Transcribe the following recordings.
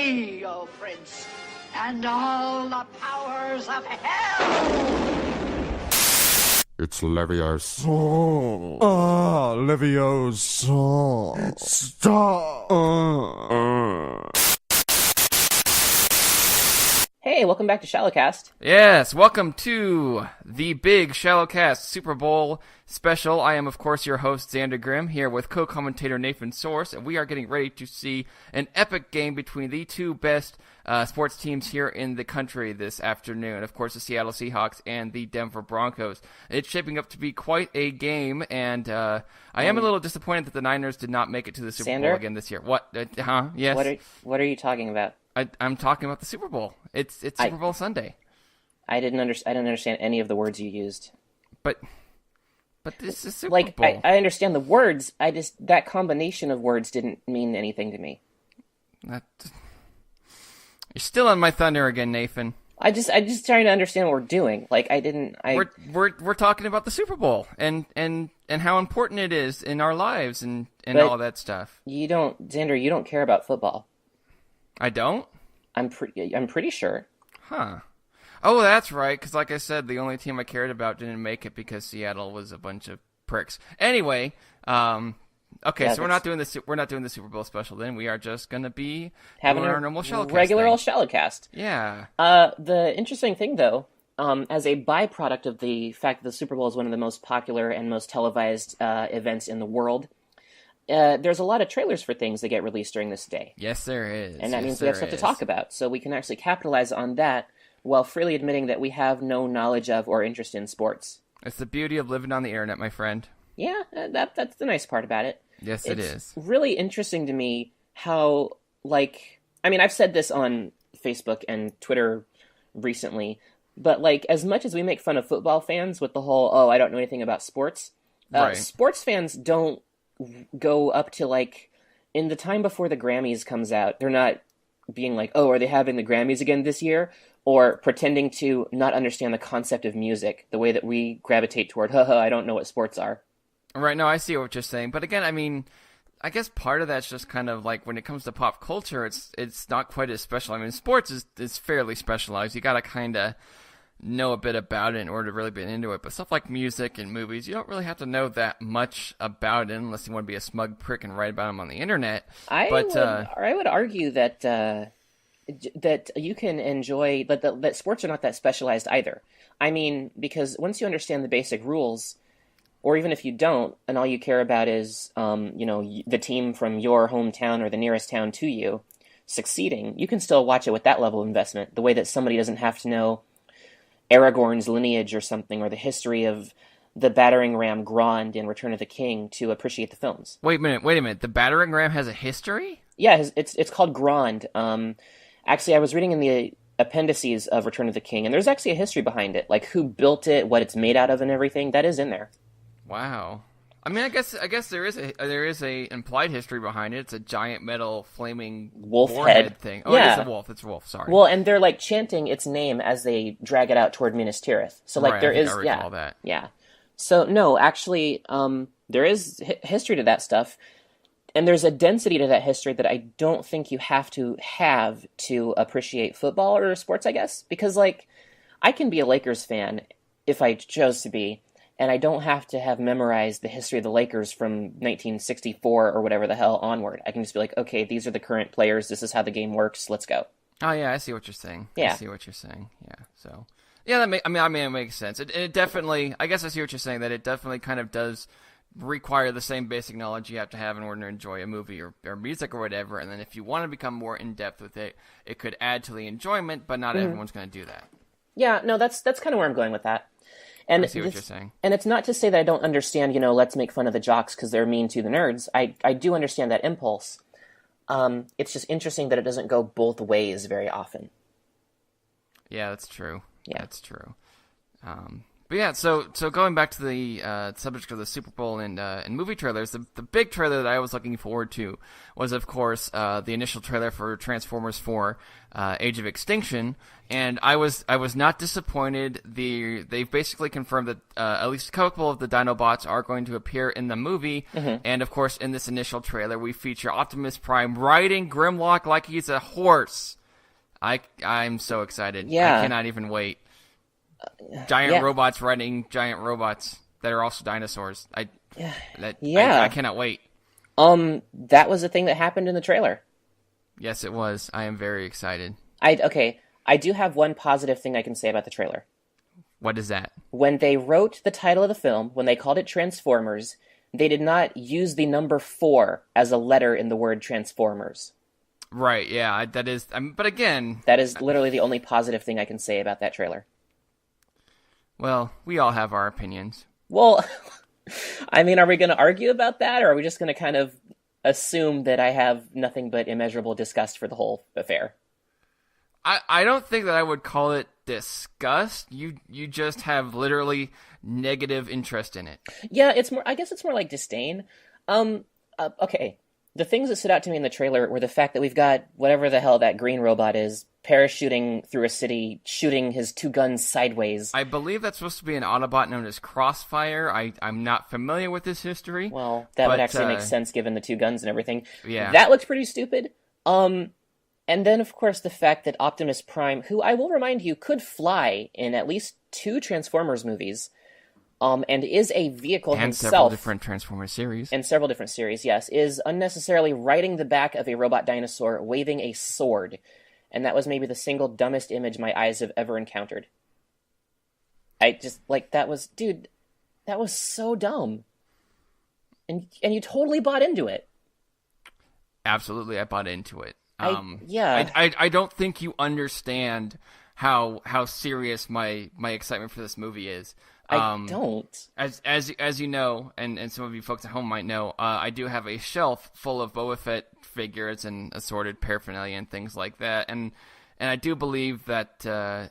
me, O Prince, and all the powers of hell! It's Leviosa. Leviosa. Stop. Hey, welcome back to ShallowCast. Yes, welcome to the big ShallowCast Super Bowl special. I am, of course, your host, Xander Grimm, here with co-commentator Nafan Source, and we are getting ready to see an epic game between the two best sports teams here in the country this afternoon. Of course, the Seattle Seahawks and the Denver Broncos. It's shaping up to be quite a game, and I am a little disappointed that the Niners did not make it to the Super Bowl again this year. What? Yes? What are you talking about? I'm talking about the Super Bowl. It's Super Bowl Sunday. I didn't understand any of the words you used. But this is Super Bowl. I understand the words. That combination of words didn't mean anything to me. You're still on my thunder again, Nafan. I just trying to understand what we're doing. We're talking about the Super Bowl and how important it is in our lives and all that stuff. Xander, you don't care about football. I don't? I'm pretty sure. Huh. Oh, that's right, because like I said, the only team I cared about didn't make it because Seattle was a bunch of pricks. Anyway, so we're not doing the Super Bowl special then. We are just going to be having our normal ShallowCast regular thing. old ShallowCast. Yeah. The interesting thing, though, as a byproduct of the fact that the Super Bowl is one of the most popular and most televised events in the world, there's a lot of trailers for things that get released during this day. Yes, there is. And that means we have stuff to talk about. So we can actually capitalize on that while freely admitting that we have no knowledge of or interest in sports. It's the beauty of living on the internet, my friend. Yeah, that's the nice part about it. Yes, it is. It's really interesting to me how, I've said this on Facebook and Twitter recently, but, as much as we make fun of football fans with the whole, I don't know anything about sports, right. Sports fans don't go up to, in the time before the Grammys comes out, they're not being like, are they having the Grammys again this year? Or pretending to not understand the concept of music, the way that we gravitate toward, I don't know what sports are. Right, no, I see what you're saying. But again, I guess part of that's just kind of when it comes to pop culture, it's not quite as special. Sports is fairly specialized. You gotta kind of know a bit about it in order to really get into it. But stuff like music and movies, you don't really have to know that much about it unless you want to be a smug prick and write about them on the internet. I would argue that you can enjoy, that sports are not that specialized either. Because once you understand the basic rules, or even if you don't, and all you care about is, the team from your hometown or the nearest town to you succeeding, you can still watch it with that level of investment, the way that somebody doesn't have to know Aragorn's lineage or something, or the history of the battering ram Grond in Return of the King to appreciate the films. Wait a minute. The battering ram has a history? Yeah, it's called Grond. Actually, I was reading in the appendices of Return of the King, and there's actually a history behind it, who built it, what it's made out of, and everything. That is in there. Wow. I guess there is a implied history behind it. It's a giant metal flaming wolf head thing. Oh, yeah. It is a wolf. It's a wolf. Sorry. Well, and they're chanting its name as they drag it out toward Minas Tirith. So right, there is, I recall that. Yeah. So no, actually, there is history to that stuff. And there's a density to that history that I don't think you have to appreciate football or sports, I guess. Because, I can be a Lakers fan if I chose to be, and I don't have to have memorized the history of the Lakers from 1964 or whatever the hell onward. I can just be like, okay, these are the current players, this is how the game works, let's go. Oh, yeah, I see what you're saying. Yeah. I see what you're saying, yeah, so... Yeah, it makes sense. It definitely... I guess I see what you're saying, that it definitely kind of does require the same basic knowledge you have to have in order to enjoy a movie or music or whatever, and then if you want to become more in-depth with it, it could add to the enjoyment, but not everyone's going to do that. Yeah, no, that's kind of where I'm going with that. And I see what you're saying. And it's not to say that I don't understand, let's make fun of the jocks because they're mean to the nerds. I do understand that impulse. It's just interesting that it doesn't go both ways very often. Yeah, that's true. Yeah. That's true. But But yeah, so going back to the subject of the Super Bowl and movie trailers, the big trailer that I was looking forward to was, of course, the initial trailer for Transformers 4: Age of Extinction, and I was not disappointed. They've basically confirmed that at least a couple of the Dinobots are going to appear in the movie, and of course, in this initial trailer, we feature Optimus Prime riding Grimlock like he's a horse. I'm so excited. Yeah. I cannot even wait. Giant robots riding giant robots that are also dinosaurs. I cannot wait. That was a thing that happened in the trailer. Yes, it was. I am very excited. I do have one positive thing I can say about the trailer. What is that? When they wrote the title of the film, when they called it Transformers, they did not use the number 4 as a letter in the word Transformers. Right, yeah, that is... but again... That is literally the only positive thing I can say about that trailer. Well, we all have our opinions. Well, I mean, are we going to argue about that, or are we just going to kind of assume that I have nothing but immeasurable disgust for the whole affair? I don't think that I would call it disgust. You just have literally negative interest in it. Yeah, I guess it's more like disdain. Okay. The things that stood out to me in the trailer were the fact that we've got whatever the hell that green robot is parachuting through a city, shooting his 2 guns sideways. I believe that's supposed to be an Autobot known as Crossfire. I'm not familiar with his history. Well, that would actually make sense given the 2 guns and everything. Yeah. That looked pretty stupid. And then, of course, the fact that Optimus Prime, who I will remind you could fly in at least 2 Transformers movies, and is a vehicle and himself. Several different Transformers series. And several different series, yes. Is unnecessarily riding the back of a robot dinosaur, waving a sword. And that was maybe the single dumbest image my eyes have ever encountered. I just, that was so dumb. And you totally bought into it. Absolutely, I bought into it. Yeah. I don't think you understand how serious my excitement for this movie is. I don't. As you know, and some of you folks at home might know, I do have a shelf full of Boba Fett figures and assorted paraphernalia and things like that, and I do believe that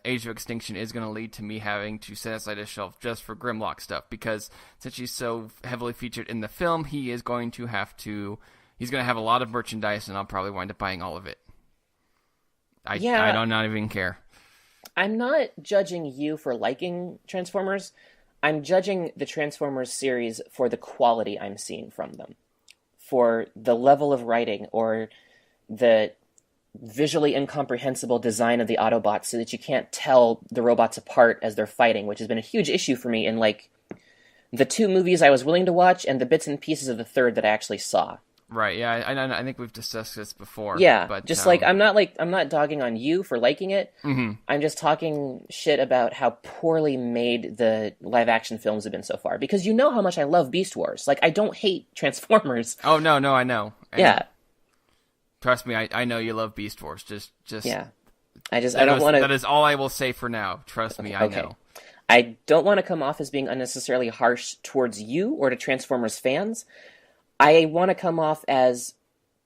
Age of Extinction is going to lead to me having to set aside a shelf just for Grimlock stuff, because since he's so heavily featured in the film, he's going to have a lot of merchandise, and I'll probably wind up buying all of it. I don't not even care. I'm not judging you for liking Transformers. I'm judging the Transformers series for the quality I'm seeing from them. For the level of writing or the visually incomprehensible design of the Autobots so that you can't tell the robots apart as they're fighting, which has been a huge issue for me in the 2 movies I was willing to watch and the bits and pieces of the 3rd that I actually saw. Right, yeah, I think we've discussed this before. Yeah, but just I'm not dogging on you for liking it. Mm-hmm. I'm just talking shit about how poorly made the live-action films have been so far. Because you know how much I love Beast Wars. I don't hate Transformers. Oh, no, I know. And yeah. Trust me, I know you love Beast Wars. Just yeah. I don't want to... That is all I will say for now. Trust me, I know. I don't want to come off as being unnecessarily harsh towards you or to Transformers fans. I want to come off as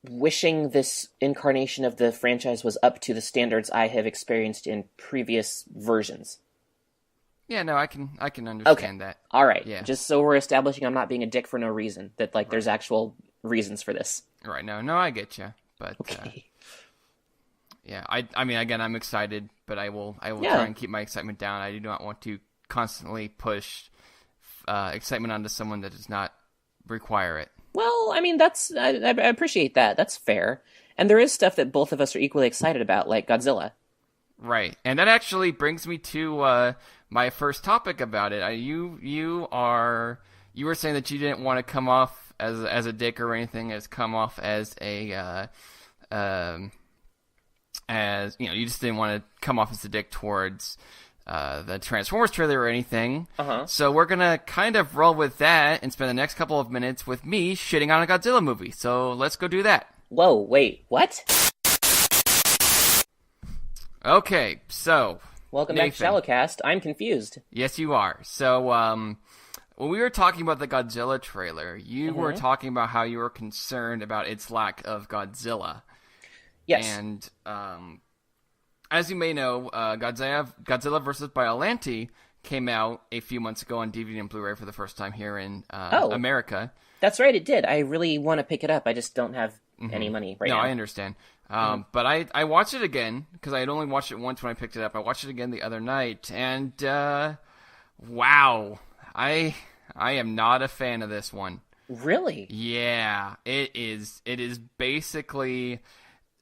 wishing this incarnation of the franchise was up to the standards I have experienced in previous versions. Yeah, no, I can understand that. All right. Yeah. Just so we're establishing I'm not being a dick for no reason. That there's actual reasons for this. Right. No, I get you. But okay. Yeah, I mean, again, I'm excited, but I will try and keep my excitement down. I do not want to constantly push excitement onto someone that does not require it. Well, I mean, I appreciate that. That's fair. And there is stuff that both of us are equally excited about, like Godzilla. Right. And that actually brings me to my first topic about it. You were saying that you didn't want to come off as a dick or anything, as come off as a as you just didn't want to come off as a dick towards the Transformers trailer or anything. Uh-huh. So we're going to kind of roll with that and spend the next couple of minutes with me shitting on a Godzilla movie. So let's go do that. Whoa, wait, what? Okay, so... Welcome Nathan. back to ShallowCast. I'm confused. Yes, you are. So, when we were talking about the Godzilla trailer, you were talking about how you were concerned about its lack of Godzilla. Yes. And, as you may know, Godzilla Vs Biollante came out a few months ago on DVD and Blu-ray for the first time here in America. That's right, it did. I really want to pick it up. I just don't have any money right now. No, I understand. But I watched it again, because I had only watched it once when I picked it up. I watched it again the other night, and wow. I am not a fan of this one. Really? Yeah, it is. It is basically...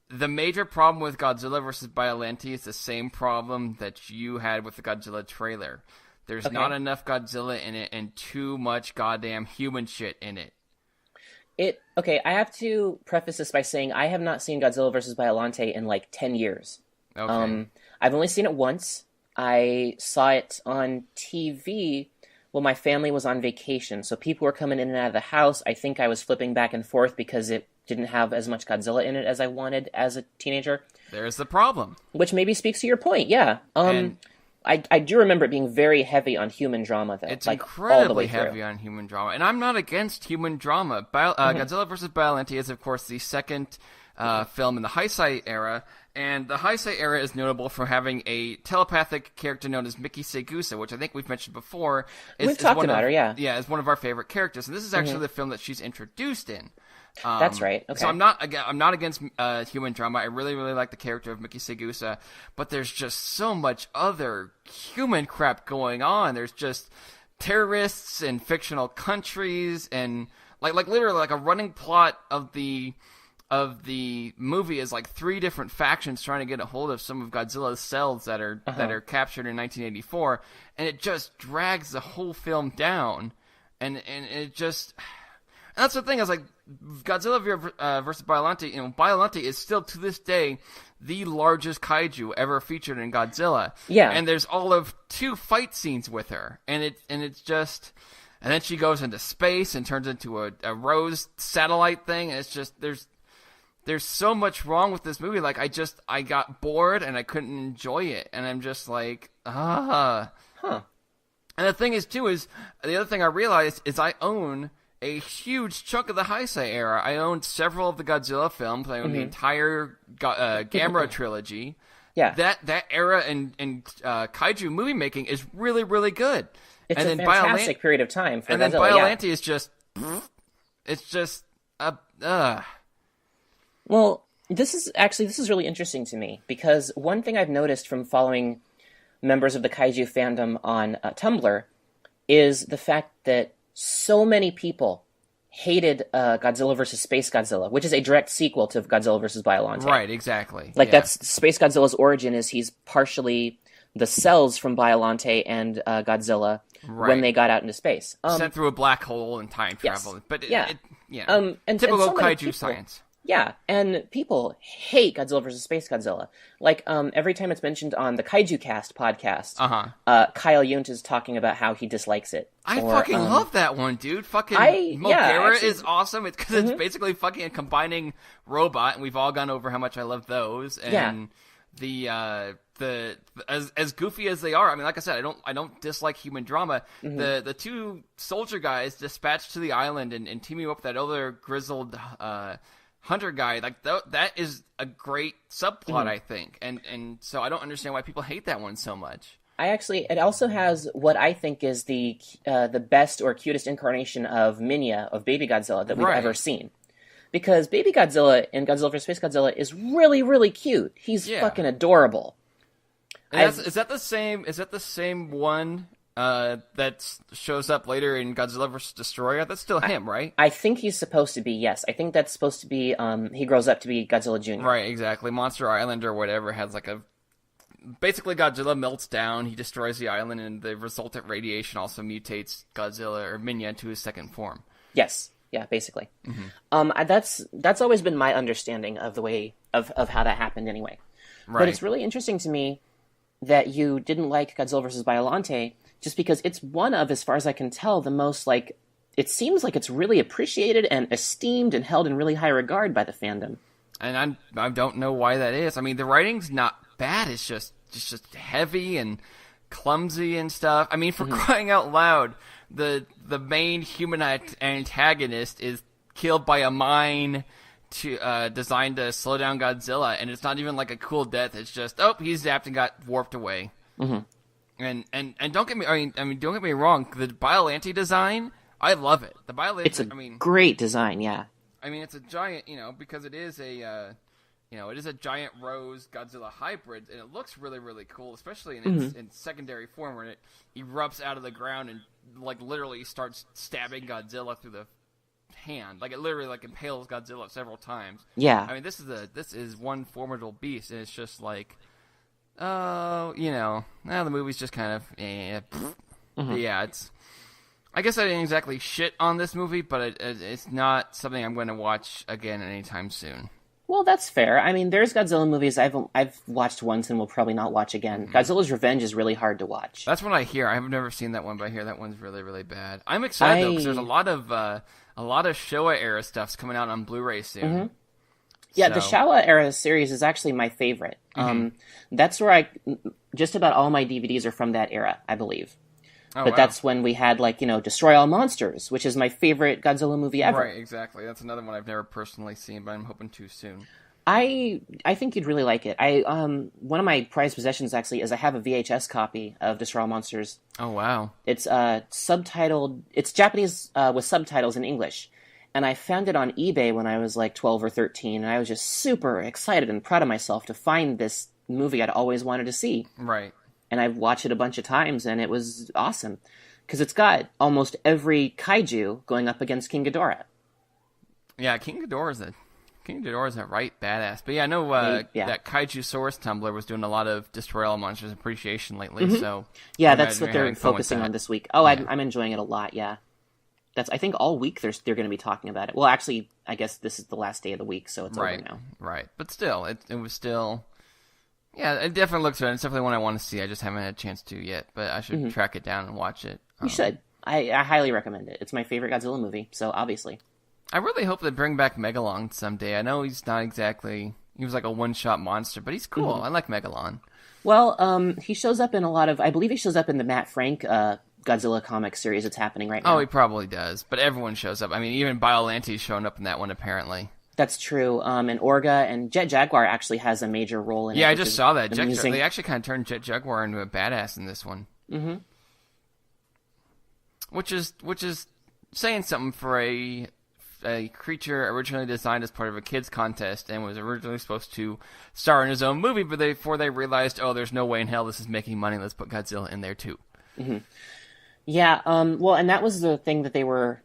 The major problem with Godzilla vs. Biollante is the same problem that you had with the Godzilla trailer. There's not enough Godzilla in it and too much goddamn human shit in it. Okay, I have to preface this by saying I have not seen Godzilla vs. Biollante in like 10 years. Okay. I've only seen it once. I saw it on TV while my family was on vacation. So people were coming in and out of the house. I think I was flipping back and forth because it didn't have as much Godzilla in it as I wanted as a teenager. There's the problem. Which maybe speaks to your point, yeah. I do remember it being very heavy on human drama, though. It's like, incredibly heavy on human drama. And I'm not against human drama. Godzilla vs. Biollante is, of course, the second film in the Heisei era. And the Heisei era is notable for having a telepathic character known as Miki Segusa, which I think we've mentioned before. We've talked about her, yeah. Yeah, is one of our favorite characters. And this is actually the film that she's introduced in. That's right. Okay. So I'm not against human drama. I really, really like the character of Miki Segusa, but there's just so much other human crap going on. There's just terrorists and fictional countries, and like literally like a running plot of the movie is like 3 different factions trying to get a hold of some of Godzilla's cells that are captured in 1984, and it just drags the whole film down, and it just. And that's the thing, is like Godzilla versus Biollante, Biollante is still to this day the largest kaiju ever featured in Godzilla. Yeah. And there's all of 2 fight scenes with her. And it's just, and then she goes into space and turns into a rose satellite thing, and it's just there's so much wrong with this movie. Like I got bored and I couldn't enjoy it. And I'm just like, Huh. And the thing is too is the other thing I realized is I own a huge chunk of the Heisei era. I owned several of the Godzilla films. I owned the entire Gamera trilogy. Yeah. That era in kaiju movie making is really, really good. It's a fantastic period of time for Godzilla. And then Biollante is just... It's just... Well, this is really interesting to me, because one thing I've noticed from following members of the kaiju fandom on Tumblr is the fact that so many people hated Godzilla vs. Space Godzilla, which is a direct sequel to Godzilla vs. Biollante. Right, exactly. Like, that's Space Godzilla's origin is he's partially the cells from Biollante and Godzilla when they got out into space. Sent through a black hole and time travel. Yes. But and typical so many kaiju people, science. Yeah, and people hate Godzilla vs. Space Godzilla. Like, every time it's mentioned on the Kaiju Cast podcast, Kyle Yunt is talking about how he dislikes it. I fucking love that one, dude. Fucking Mogera is awesome. It's because it's basically fucking a combining robot, and we've all gone over how much I love those. And as goofy as they are, I mean, like I said, I don't dislike human drama. The 2 soldier guys dispatched to the island and teaming up with that other grizzled hunter guy, like that is a great subplot, I think, and so I don't understand why people hate that one so much. It also has what I think is the best or cutest incarnation of Minya, of Baby Godzilla, that we've ever seen. Because Baby Godzilla in Godzilla vs. Space Godzilla is really, really cute. He's fucking adorable. Is that the same one that shows up later in Godzilla vs. Destroyer? That's still him, right? I think he's supposed to be, yes. I think that's supposed to be, he grows up to be Godzilla Jr. Right, exactly. Monster Island or whatever has like basically Godzilla melts down, he destroys the island, and the resultant radiation also mutates Godzilla, or Minya, into his second form. Yes. Yeah, basically. That's always been my understanding of the way, of how that happened anyway. Right. But it's really interesting to me that you didn't like Godzilla vs. Biollante, just because it's one of, as far as I can tell, the most, like, it seems like it's really appreciated and esteemed and held in really high regard by the fandom. And I don't know why that is. I mean, the writing's not bad. It's just heavy and clumsy and stuff. I mean, for crying out loud, the main human antagonist is killed by a mine designed to slow down Godzilla, and it's not even like a cool death. It's just, he's zapped and got warped away. And don't get me. I mean, don't get me wrong. The Biollante design, I love it. The Biollante. It's a great design. Yeah. I mean, it's a giant. Because it is a. It is a giant rose Godzilla hybrid, and it looks really, really cool, especially in its in secondary form, where it erupts out of the ground and like literally starts stabbing Godzilla through the hand. Like it literally like impales Godzilla several times. Yeah. I mean, this is one formidable beast, and it's just like, the movie's just kind of, yeah, it's. I guess I didn't exactly shit on this movie, but it's not something I'm going to watch again anytime soon. Well, that's fair. I mean, there's Godzilla movies I've watched once and will probably not watch again. Godzilla's Revenge is really hard to watch. That's what I hear. I've never seen that one, but I hear that one's really, really bad. I'm excited though, because there's a lot of Showa era stuff's coming out on Blu-ray soon. Yeah, the Showa era series is actually my favorite. That's where just about all my DVDs are from that era, I believe. But wow. That's when we had, Destroy All Monsters, which is my favorite Godzilla movie ever. Right, exactly. That's another one I've never personally seen, but I'm hoping to soon. I think you'd really like it. One of my prized possessions, actually, is I have a VHS copy of Destroy All Monsters. Oh, wow. It's subtitled. It's Japanese with subtitles in English. And I found it on eBay when I was, 12 or 13, and I was just super excited and proud of myself to find this movie I'd always wanted to see. Right. And I've watched it a bunch of times, and it was awesome. Because it's got almost every kaiju going up against King Ghidorah. Yeah, King Ghidorah is a right badass. But yeah, I know that Kaiju Source Tumblr was doing a lot of Destroy All Monsters appreciation lately, so... Yeah, that's what they're focusing on this week. Oh, yeah. I'm enjoying it a lot, yeah. I think all week they're going to be talking about it. Well, actually, I guess this is the last day of the week, so it's over now. Right, but still, it was still... Yeah, it definitely looks good. It's definitely one I want to see. I just haven't had a chance to yet, but I should track it down and watch it. You should. I highly recommend it. It's my favorite Godzilla movie, so obviously. I really hope they bring back Megalon someday. I know he's not exactly... He was like a one-shot monster, but he's cool. I like Megalon. Well, he shows up in a lot of... I believe he shows up in the Matt Frank Godzilla comic series that's happening right now. Oh, he probably does, but everyone shows up. I mean, even Biollante's showing up in that one, apparently. That's true. And Orga and Jet Jaguar actually has a major role in it. Yeah, I just saw that. They actually kind of turned Jet Jaguar into a badass in this one. Mm-hmm. Which is saying something for a creature originally designed as part of a kids contest and was originally supposed to star in his own movie, but before they realized, there's no way in hell this is making money, let's put Godzilla in there too. Mm-hmm. Yeah, well, and that was the thing that they were...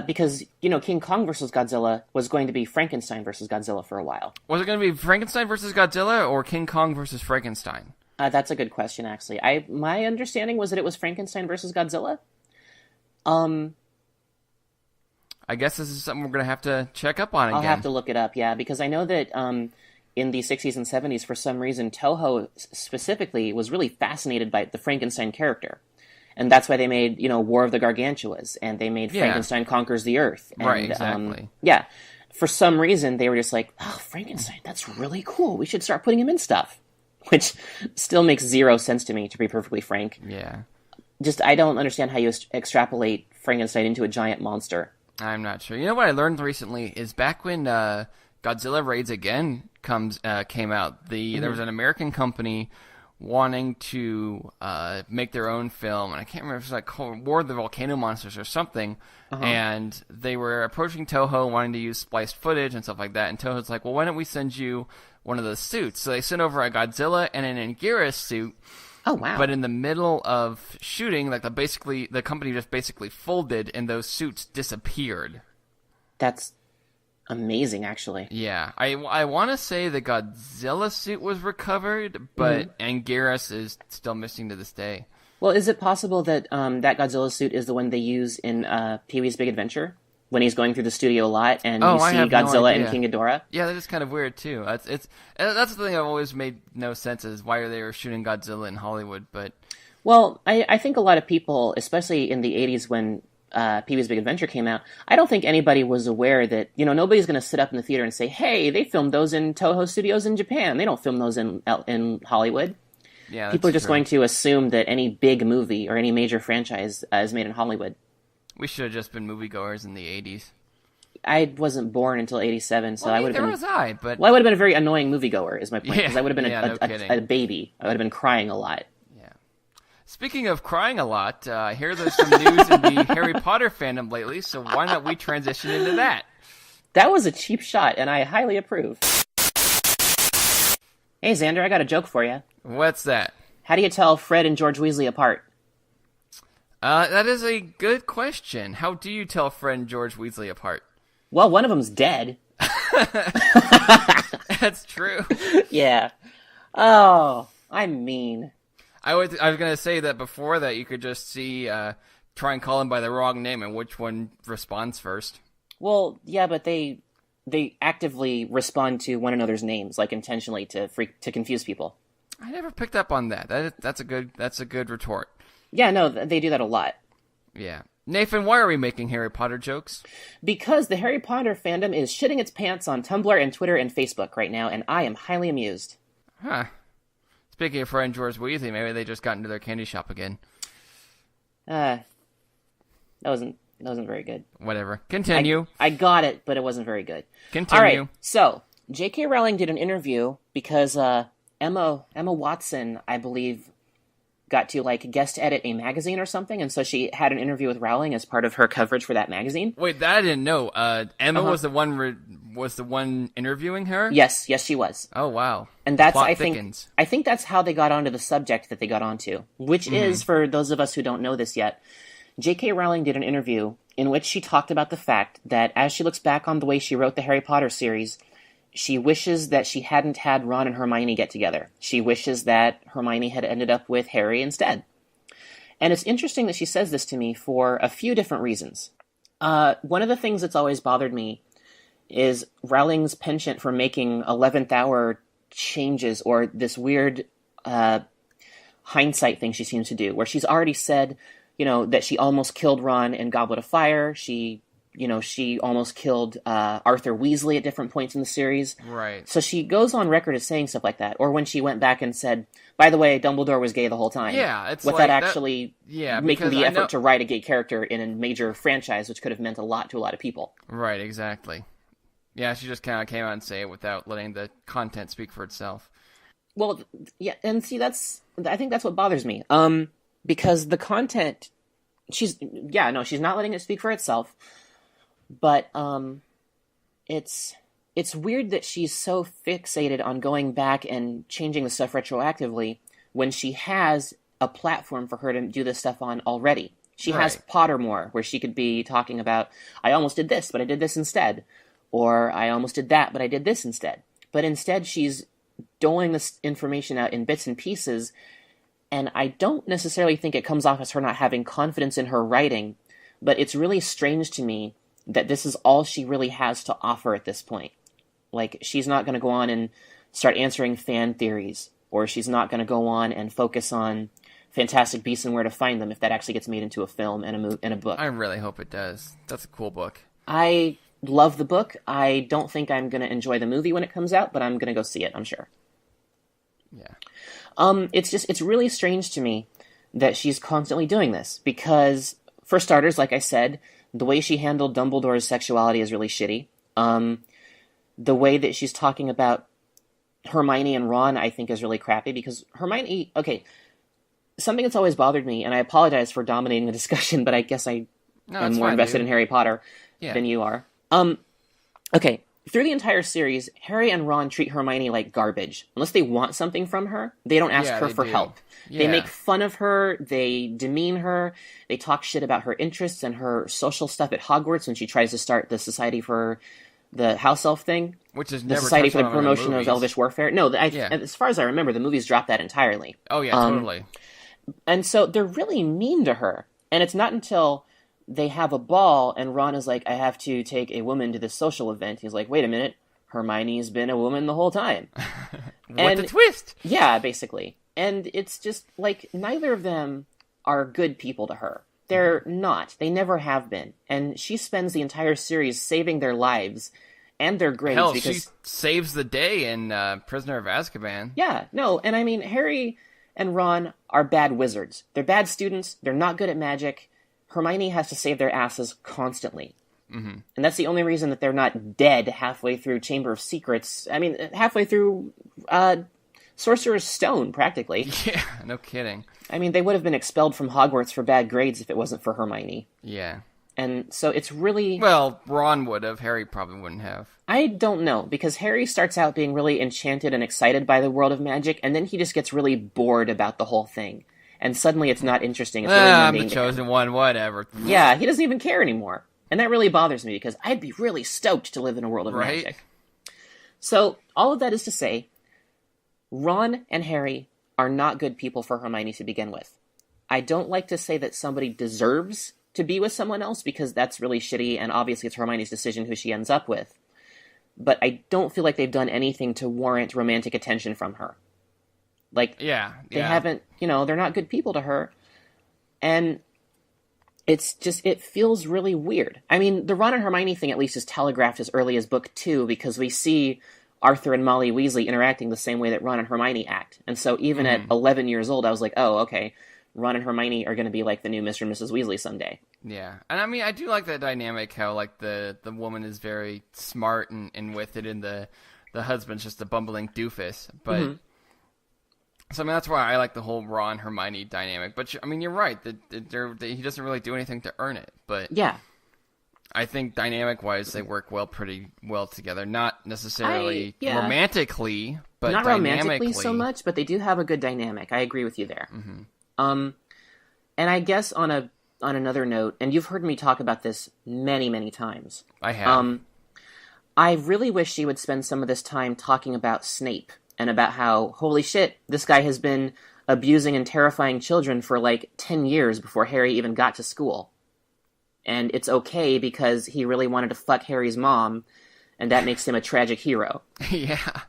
because, King Kong versus Godzilla was going to be Frankenstein versus Godzilla for a while. Was it going to be Frankenstein versus Godzilla or King Kong versus Frankenstein? That's a good question, actually. My understanding was that it was Frankenstein versus Godzilla. I guess this is something we're going to have to check up on again. I'll have to look it up, yeah, because I know that in the 60s and 70s, for some reason, Toho specifically was really fascinated by the Frankenstein character. And that's why they made, War of the Gargantuas, and they made Frankenstein Conquers the Earth. And, right, exactly. For some reason, they were just like, Frankenstein, that's really cool. We should start putting him in stuff. Which still makes zero sense to me, to be perfectly frank. Yeah. I don't understand how you extrapolate Frankenstein into a giant monster. I'm not sure. You know what I learned recently is back when Godzilla Raids Again came out, there was an American company wanting to make their own film, and I can't remember if it was like War of the Volcano Monsters or something, and they were approaching Toho wanting to use spliced footage and stuff like that, and Toho's like, well, why don't we send you one of those suits? So they sent over a Godzilla and an Anguirus suit. Oh, wow. But in the middle of shooting, the company just basically folded and those suits disappeared. That's amazing, actually. Yeah. I want to say the Godzilla suit was recovered, but Anguirus is still missing to this day. Well, is it possible that that Godzilla suit is the one they use in Pee-wee's Big Adventure? When he's going through the studio a lot, and you see Godzilla and King Ghidorah? Yeah, that is kind of weird, too. That's the thing I've always made no sense is why they were shooting Godzilla in Hollywood, but... Well, I think a lot of people, especially in the 80s when Pee-wee's Big Adventure came out, I don't think anybody was aware that, nobody's going to sit up in the theater and say, hey, they filmed those in Toho Studios in Japan. They don't film those in Hollywood. Yeah, people are just going to assume that any big movie or any major franchise is made in Hollywood. We should have just been moviegoers in the 80s. I wasn't born until 87, so I would have been... was I, but... Well, I would have been a very annoying moviegoer, is my point, because I would have been no a baby. I would have been crying a lot. Yeah. Speaking of crying a lot, I hear there's some news in the Harry Potter fandom lately, so why not we transition into that? That was a cheap shot, and I highly approve. Hey, Xander, I got a joke for you. What's that? How do you tell Fred and George Weasley apart? That is a good question. How do you tell Fred and George Weasley apart? Well, one of them's dead. That's true. Yeah. Oh, I'm mean. I was going to say that before that you could just see, try and call him by the wrong name and which one responds first. Well, yeah, but they actively respond to one another's names, like intentionally to confuse people. I never picked up on that. That's a good retort. Yeah, no, they do that a lot. Yeah. Nathan, why are we making Harry Potter jokes? Because the Harry Potter fandom is shitting its pants on Tumblr and Twitter and Facebook right now, and I am highly amused. Huh. Speaking of Fred and George Weasley, maybe they just got into their candy shop again. That wasn't very good. Whatever. Continue. I got it, but it wasn't very good. Continue. All right, so J.K. Rowling did an interview because Emma Watson, I believe, got to guest edit a magazine or something, and so she had an interview with Rowling as part of her coverage for that magazine. Wait, that I didn't know. Emma was the one interviewing her? Yes, she was. Oh wow. And that's Plot I thickens. think that's how they got onto the subject that they got onto, which is, for those of us who don't know this yet, J.K. Rowling did an interview in which she talked about the fact that as she looks back on the way she wrote the Harry Potter series, she wishes that she hadn't had Ron and Hermione get together. She wishes that Hermione had ended up with Harry instead. And it's interesting that she says this to me for a few different reasons. One of the things that's always bothered me is Rowling's penchant for making 11th hour changes, or this weird hindsight thing she seems to do, where she's already said, that she almost killed Ron in Goblet of Fire. She almost killed Arthur Weasley at different points in the series. Right. So she goes on record as saying stuff like that. Or when she went back and said, by the way, Dumbledore was gay the whole time. Yeah, it's without actually making the effort know... to write a gay character in a major franchise, which could have meant a lot to a lot of people. Right, exactly. Yeah, she just kind of came out and say it without letting the content speak for itself. Well, yeah, and see, I think that's what bothers me. Because the content, she's not letting it speak for itself. But it's weird that she's so fixated on going back and changing the stuff retroactively when she has a platform for her to do this stuff on already. She has Pottermore, where she could be talking about, I almost did this, but I did this instead. Or I almost did that, but I did this instead. But instead she's doling this information out in bits and pieces, and I don't necessarily think it comes off as her not having confidence in her writing, but it's really strange to me that this is all she really has to offer at this point. She's not going to go on and start answering fan theories, or she's not going to go on and focus on Fantastic Beasts and Where to Find Them if that actually gets made into a film and a book. I really hope it does. That's a cool book. I love the book. I don't think I'm going to enjoy the movie when it comes out, but I'm going to go see it, I'm sure. Yeah. It's really strange to me that she's constantly doing this, because, for starters, like I said, the way she handled Dumbledore's sexuality is really shitty. The way that she's talking about Hermione and Ron, I think, is really crappy, because Hermione... Okay, something that's always bothered me, and I apologize for dominating the discussion, but I guess I am more invested in Harry Potter than you are. Okay, through the entire series, Harry and Ron treat Hermione like garbage. Unless they want something from her, they don't ask her for help. Yeah. They make fun of her, they demean her, they talk shit about her interests and her social stuff at Hogwarts when she tries to start the Society for the House Elf thing. Which is the never Society for the on Promotion the of Elvish Warfare. No, as far as I remember, the movies dropped that entirely. Oh yeah, totally. And so they're really mean to her. And it's not until they have a ball and Ron is like, I have to take a woman to this social event. He's like, wait a minute, Hermione's been a woman the whole time. What a twist! Yeah, basically. And it's just, neither of them are good people to her. They're not. They never have been. And she spends the entire series saving their lives and their grades. Hell, because she saves the day in Prisoner of Azkaban. Yeah, no, and I mean, Harry and Ron are bad wizards. They're bad students. They're not good at magic. Hermione has to save their asses constantly. Mm-hmm. And that's the only reason that they're not dead halfway through Chamber of Secrets. I mean, halfway through Sorcerer's Stone, practically. Yeah, no kidding. I mean, they would have been expelled from Hogwarts for bad grades if it wasn't for Hermione. Yeah. And so it's really... Well, Ron would have. Harry probably wouldn't have. I don't know, because Harry starts out being really enchanted and excited by the world of magic, and then he just gets really bored about the whole thing. And suddenly it's not interesting. It's really I'm mundane the to him. chosen one, whatever. Yeah, he doesn't even care anymore. And that really bothers me, because I'd be really stoked to live in a world of magic. So, all of that is to say, Ron and Harry are not good people for Hermione to begin with. I don't like to say that somebody deserves to be with someone else, because that's really shitty, and obviously it's Hermione's decision who she ends up with. But I don't feel like they've done anything to warrant romantic attention from her. Like, they haven't, they're not good people to her. And it's just, it feels really weird. I mean, the Ron and Hermione thing at least is telegraphed as early as book 2, because we see Arthur and Molly Weasley interacting the same way that Ron and Hermione act. And so even at 11 years old, I was like, oh, okay, Ron and Hermione are going to be like the new Mr. and Mrs. Weasley someday. Yeah. And I mean, I do like that dynamic, how like the woman is very smart and with it, and the husband's just a bumbling doofus. But so I mean, that's why I like the whole Ron Hermione dynamic. But I mean, you're right that he doesn't really do anything to earn it. But yeah, I think dynamic-wise, they work pretty well together. Not necessarily romantically, but not dynamically. romantically so much. But they do have a good dynamic. I agree with you there. And I guess on another note, and you've heard me talk about this many, many times. I have. I really wish she would spend some of this time talking about Snape and about how, holy shit, this guy has been abusing and terrifying children for like 10 years before Harry even got to school. And it's okay because he really wanted to fuck Harry's mom, and that makes him a tragic hero. Yeah.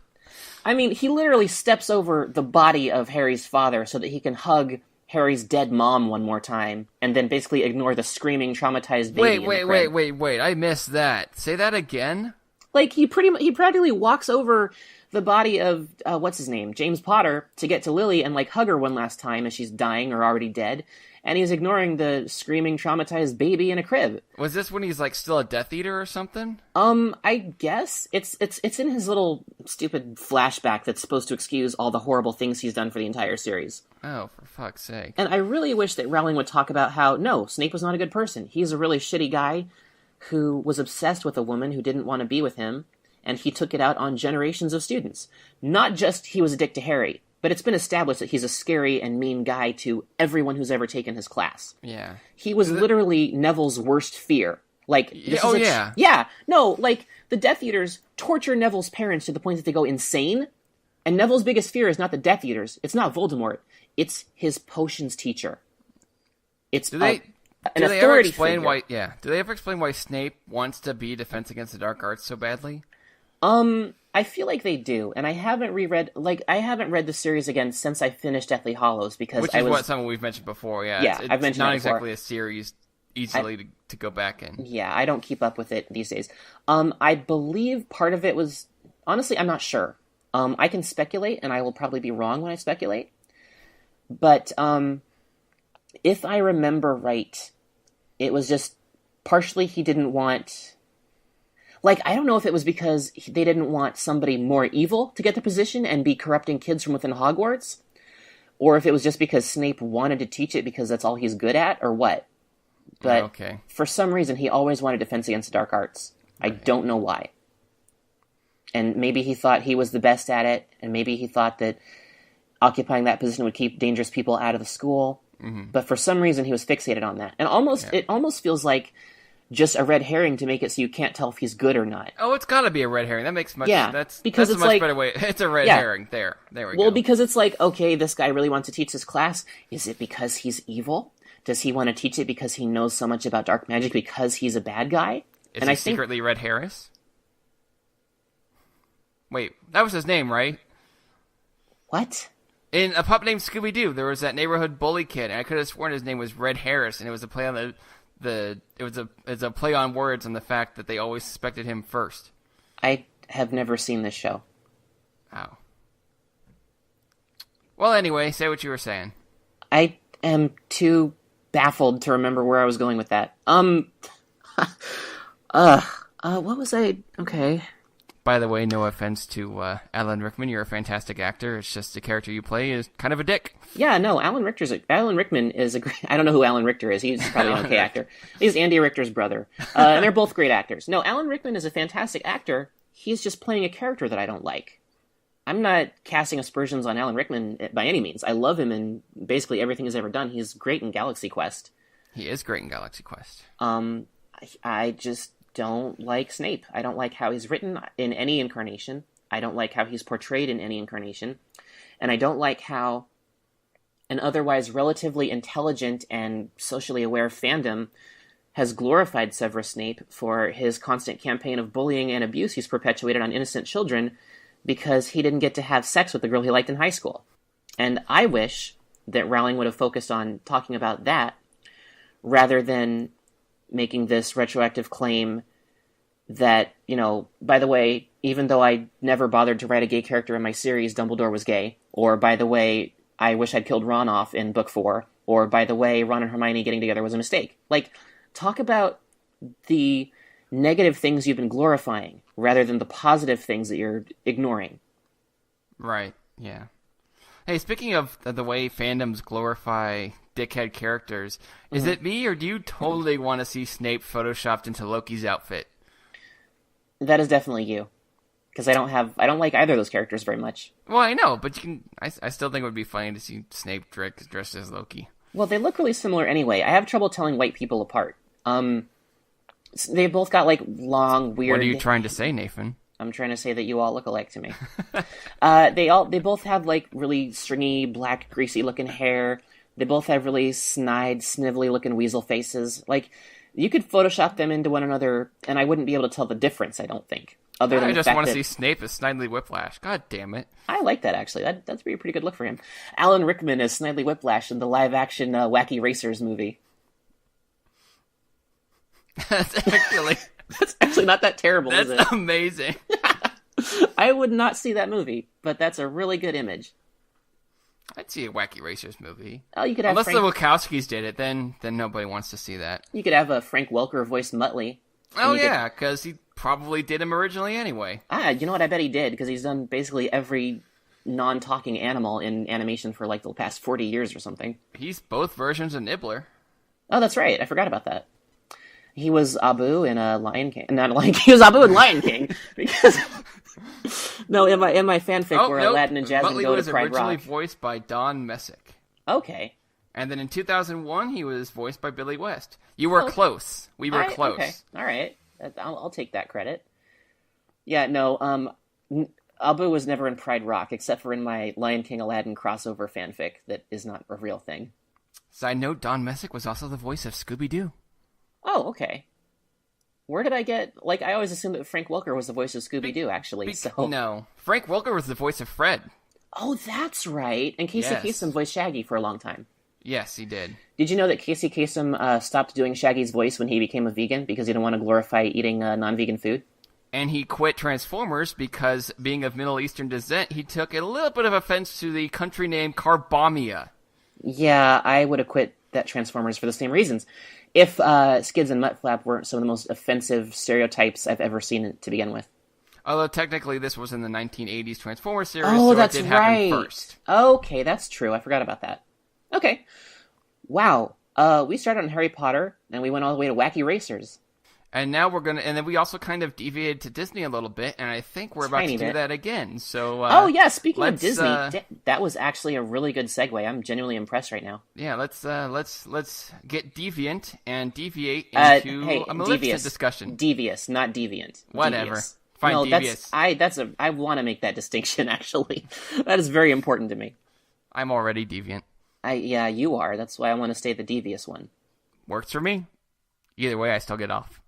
I mean, he literally steps over the body of Harry's father so that he can hug Harry's dead mom one more time, and then basically ignore the screaming, traumatized baby. Wait, I missed that. Say that again? Like, he practically walks over the body of, what's his name, James Potter, to get to Lily and, like, hug her one last time as she's dying or already dead, and he's ignoring the screaming, traumatized baby in a crib. Was this when he's, like, still a Death Eater or something? I guess. It's in his little stupid flashback that's supposed to excuse all the horrible things he's done for the entire series. Oh, for fuck's sake. And I really wish that Rowling would talk about how, no, Snape was not a good person. He's a really shitty guy who was obsessed with a woman who didn't want to be with him, and he took it out on generations of students. Not just he was a dick to Harry, but it's been established that he's a scary and mean guy to everyone who's ever taken his class. Yeah. He was literally Neville's worst fear. Like, yeah. Yeah, no, like, the Death Eaters torture Neville's parents to the point that they go insane, and Neville's biggest fear is not the Death Eaters. It's not Voldemort. It's his potions teacher. It's an authority figure. Do they ever explain why Snape wants to be Defense Against the Dark Arts so badly? I feel like they do, and I haven't read the series again since I finished Deathly Hallows, because Which is something we've mentioned before, yeah. Yeah, I've mentioned not that before. exactly a series easily to go back in. Yeah, I don't keep up with it these days. I believe part of it was... Honestly, I'm not sure. I can speculate, and I will probably be wrong when I speculate. But, if I remember right, it was just partially he didn't want... Like, I don't know if it was because they didn't want somebody more evil to get the position and be corrupting kids from within Hogwarts, or if it was just because Snape wanted to teach it because that's all he's good at, or what. But for some reason, he always wanted Defense Against the Dark Arts. I don't know why. And maybe he thought he was the best at it, and maybe he thought that occupying that position would keep dangerous people out of the school. Mm-hmm. But for some reason, he was fixated on that. And it almost feels like just a red herring to make it so you can't tell if he's good or not. Oh, it's got to be a red herring. That makes much. Yeah, that's because a it's much like, better way. It's a red herring. There we go. Well, because it's like, okay, this guy really wants to teach this class. Is it because he's evil? Does he want to teach it because he knows so much about dark magic because he's a bad guy? Is he secretly Red Harris? Wait, that was his name, right? What? In A Pup Named Scooby-Doo, there was that neighborhood bully kid, and I could have sworn his name was Red Harris, and it was a play on it's a play on words on the fact that they always suspected him first. I have never seen this show. Oh. Well, anyway, say what you were saying. I am too baffled to remember where I was going with that. What was I... Okay. By the way, no offense to Alan Rickman. You're a fantastic actor. It's just the character you play is kind of a dick. Yeah, no, Alan Rickman is a great... I don't know who Alan Richter is. He's probably an okay actor. He's Andy Richter's brother. And they're both great actors. No, Alan Rickman is a fantastic actor. He's just playing a character that I don't like. I'm not casting aspersions on Alan Rickman by any means. I love him in basically everything he's ever done. He's great in Galaxy Quest. He is great in Galaxy Quest. I just don't like Snape. I don't like how he's written in any incarnation. I don't like how he's portrayed in any incarnation. And I don't like how an otherwise relatively intelligent and socially aware fandom has glorified Severus Snape for his constant campaign of bullying and abuse he's perpetuated on innocent children because he didn't get to have sex with the girl he liked in high school. And I wish that Rowling would have focused on talking about that rather than making this retroactive claim that, by the way, even though I never bothered to write a gay character in my series, Dumbledore was gay. Or, by the way, I wish I'd killed Ron off in book 4. Or, by the way, Ron and Hermione getting together was a mistake. Like, talk about the negative things you've been glorifying rather than the positive things that you're ignoring. Right, yeah. Hey, speaking of the way fandoms glorify dickhead characters, is it me or do you totally want to see Snape photoshopped into Loki's outfit? That is definitely you. Because I don't like either of those characters very much. Well, I know, but I still think it would be funny to see Snape dressed as Loki. Well, they look really similar anyway. I have trouble telling white people apart. They both got, long, weird... What are you trying to say, Nathan? I'm trying to say that you all look alike to me. They both have, really stringy, black, greasy-looking hair. They both have really snide, snivelly-looking weasel faces. You could Photoshop them into one another, and I wouldn't be able to tell the difference, I don't think. Other than I just want to see Snape as Snidely Whiplash. God damn it. I like that, actually. That's a pretty good look for him. Alan Rickman as Snidely Whiplash in the live-action Wacky Racers movie. That's actually not that terrible, is it? That's amazing. I would not see that movie, but that's a really good image. I'd see a Wacky Racers movie. Oh, you could have Unless the Wachowskis did it, then nobody wants to see that. You could have a Frank Welker voice Muttley. Oh yeah, because he probably did him originally anyway. You know what? I bet he did, because he's done basically every non-talking animal in animation for the past 40 years or something. He's both versions of Nibbler. Oh, that's right. I forgot about that. He was Abu in Lion King. Not Lion King. He was Abu in Lion King. Because no, in my fanfic where Aladdin and Jasmine Muttley go to was Pride originally Rock. voiced by Don Messick. Okay. And then in 2001, he was voiced by Billy West. You were close. We were close. Okay. All right. I'll take that credit. Yeah, no, Abu was never in Pride Rock, except for in my Lion King Aladdin crossover fanfic that is not a real thing. Side note, Don Messick was also the voice of Scooby-Doo. Oh, okay. Where did I get... I always assumed that Frank Welker was the voice of Scooby-Doo, actually, so... No. Frank Welker was the voice of Fred. Oh, that's right. And Casey Kasem voiced Shaggy for a long time. Yes, he did. Did you know that Casey Kasem stopped doing Shaggy's voice when he became a vegan because he didn't want to glorify eating non-vegan food? And he quit Transformers because, being of Middle Eastern descent, he took a little bit of offense to the country name Carbomia. Yeah, I would have quit that Transformers for the same reasons. If Skids and Mudflap weren't some of the most offensive stereotypes I've ever seen to begin with. Although technically this was in the 1980s Transformers series, so that's it did happen first. Okay, that's true. I forgot about that. Okay. Wow. We started on Harry Potter, and we went all the way to Wacky Racers. And now and then we also kind of deviated to Disney a little bit, and I think we're about to do that again. So, oh yeah, speaking of Disney, that was actually a really good segue. I'm genuinely impressed right now. Yeah, let's get deviant and deviate into a Maleficent discussion. Devious, not deviant. Whatever. Devious. Fine, no, devious. I want to make that distinction. Actually, that is very important to me. I'm already deviant. Yeah, you are. That's why I want to stay the devious one. Works for me. Either way, I still get off.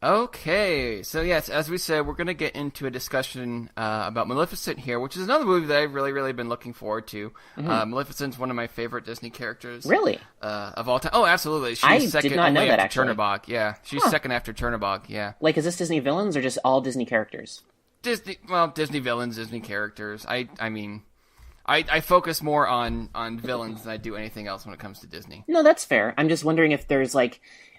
Okay, so yes, as we said, we're going to get into a discussion about Maleficent here, which is another movie that I've really, really been looking forward to. Mm-hmm. Maleficent's one of my favorite Disney characters. Really? Of all time. Oh, absolutely. She's second only after Turnabog. Yeah, she's second after Turnabog, yeah. Is this Disney villains or just all Disney characters? Disney villains, Disney characters. I mean, I focus more on villains than I do anything else when it comes to Disney. No, that's fair. I'm just wondering if there's,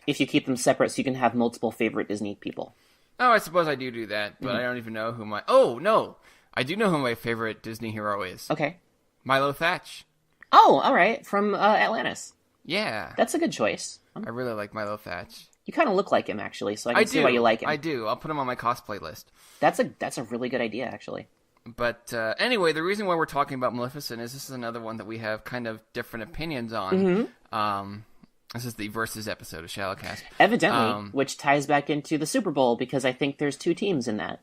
if you keep them separate so you can have multiple favorite Disney people. Oh, I suppose I do that, but I don't even know who my... Oh, no! I do know who my favorite Disney hero is. Okay. Milo Thatch. Oh, all right. From Atlantis. Yeah. That's a good choice. I really like Milo Thatch. You kind of look like him, actually, so I can see why you like him. I do. I'll put him on my cosplay list. That's a really good idea, actually. But anyway, the reason why we're talking about Maleficent is this is another one that we have kind of different opinions on. This is the Versus episode of ShallowCast. Evidently, which ties back into the Super Bowl, because I think there's 2 teams in that.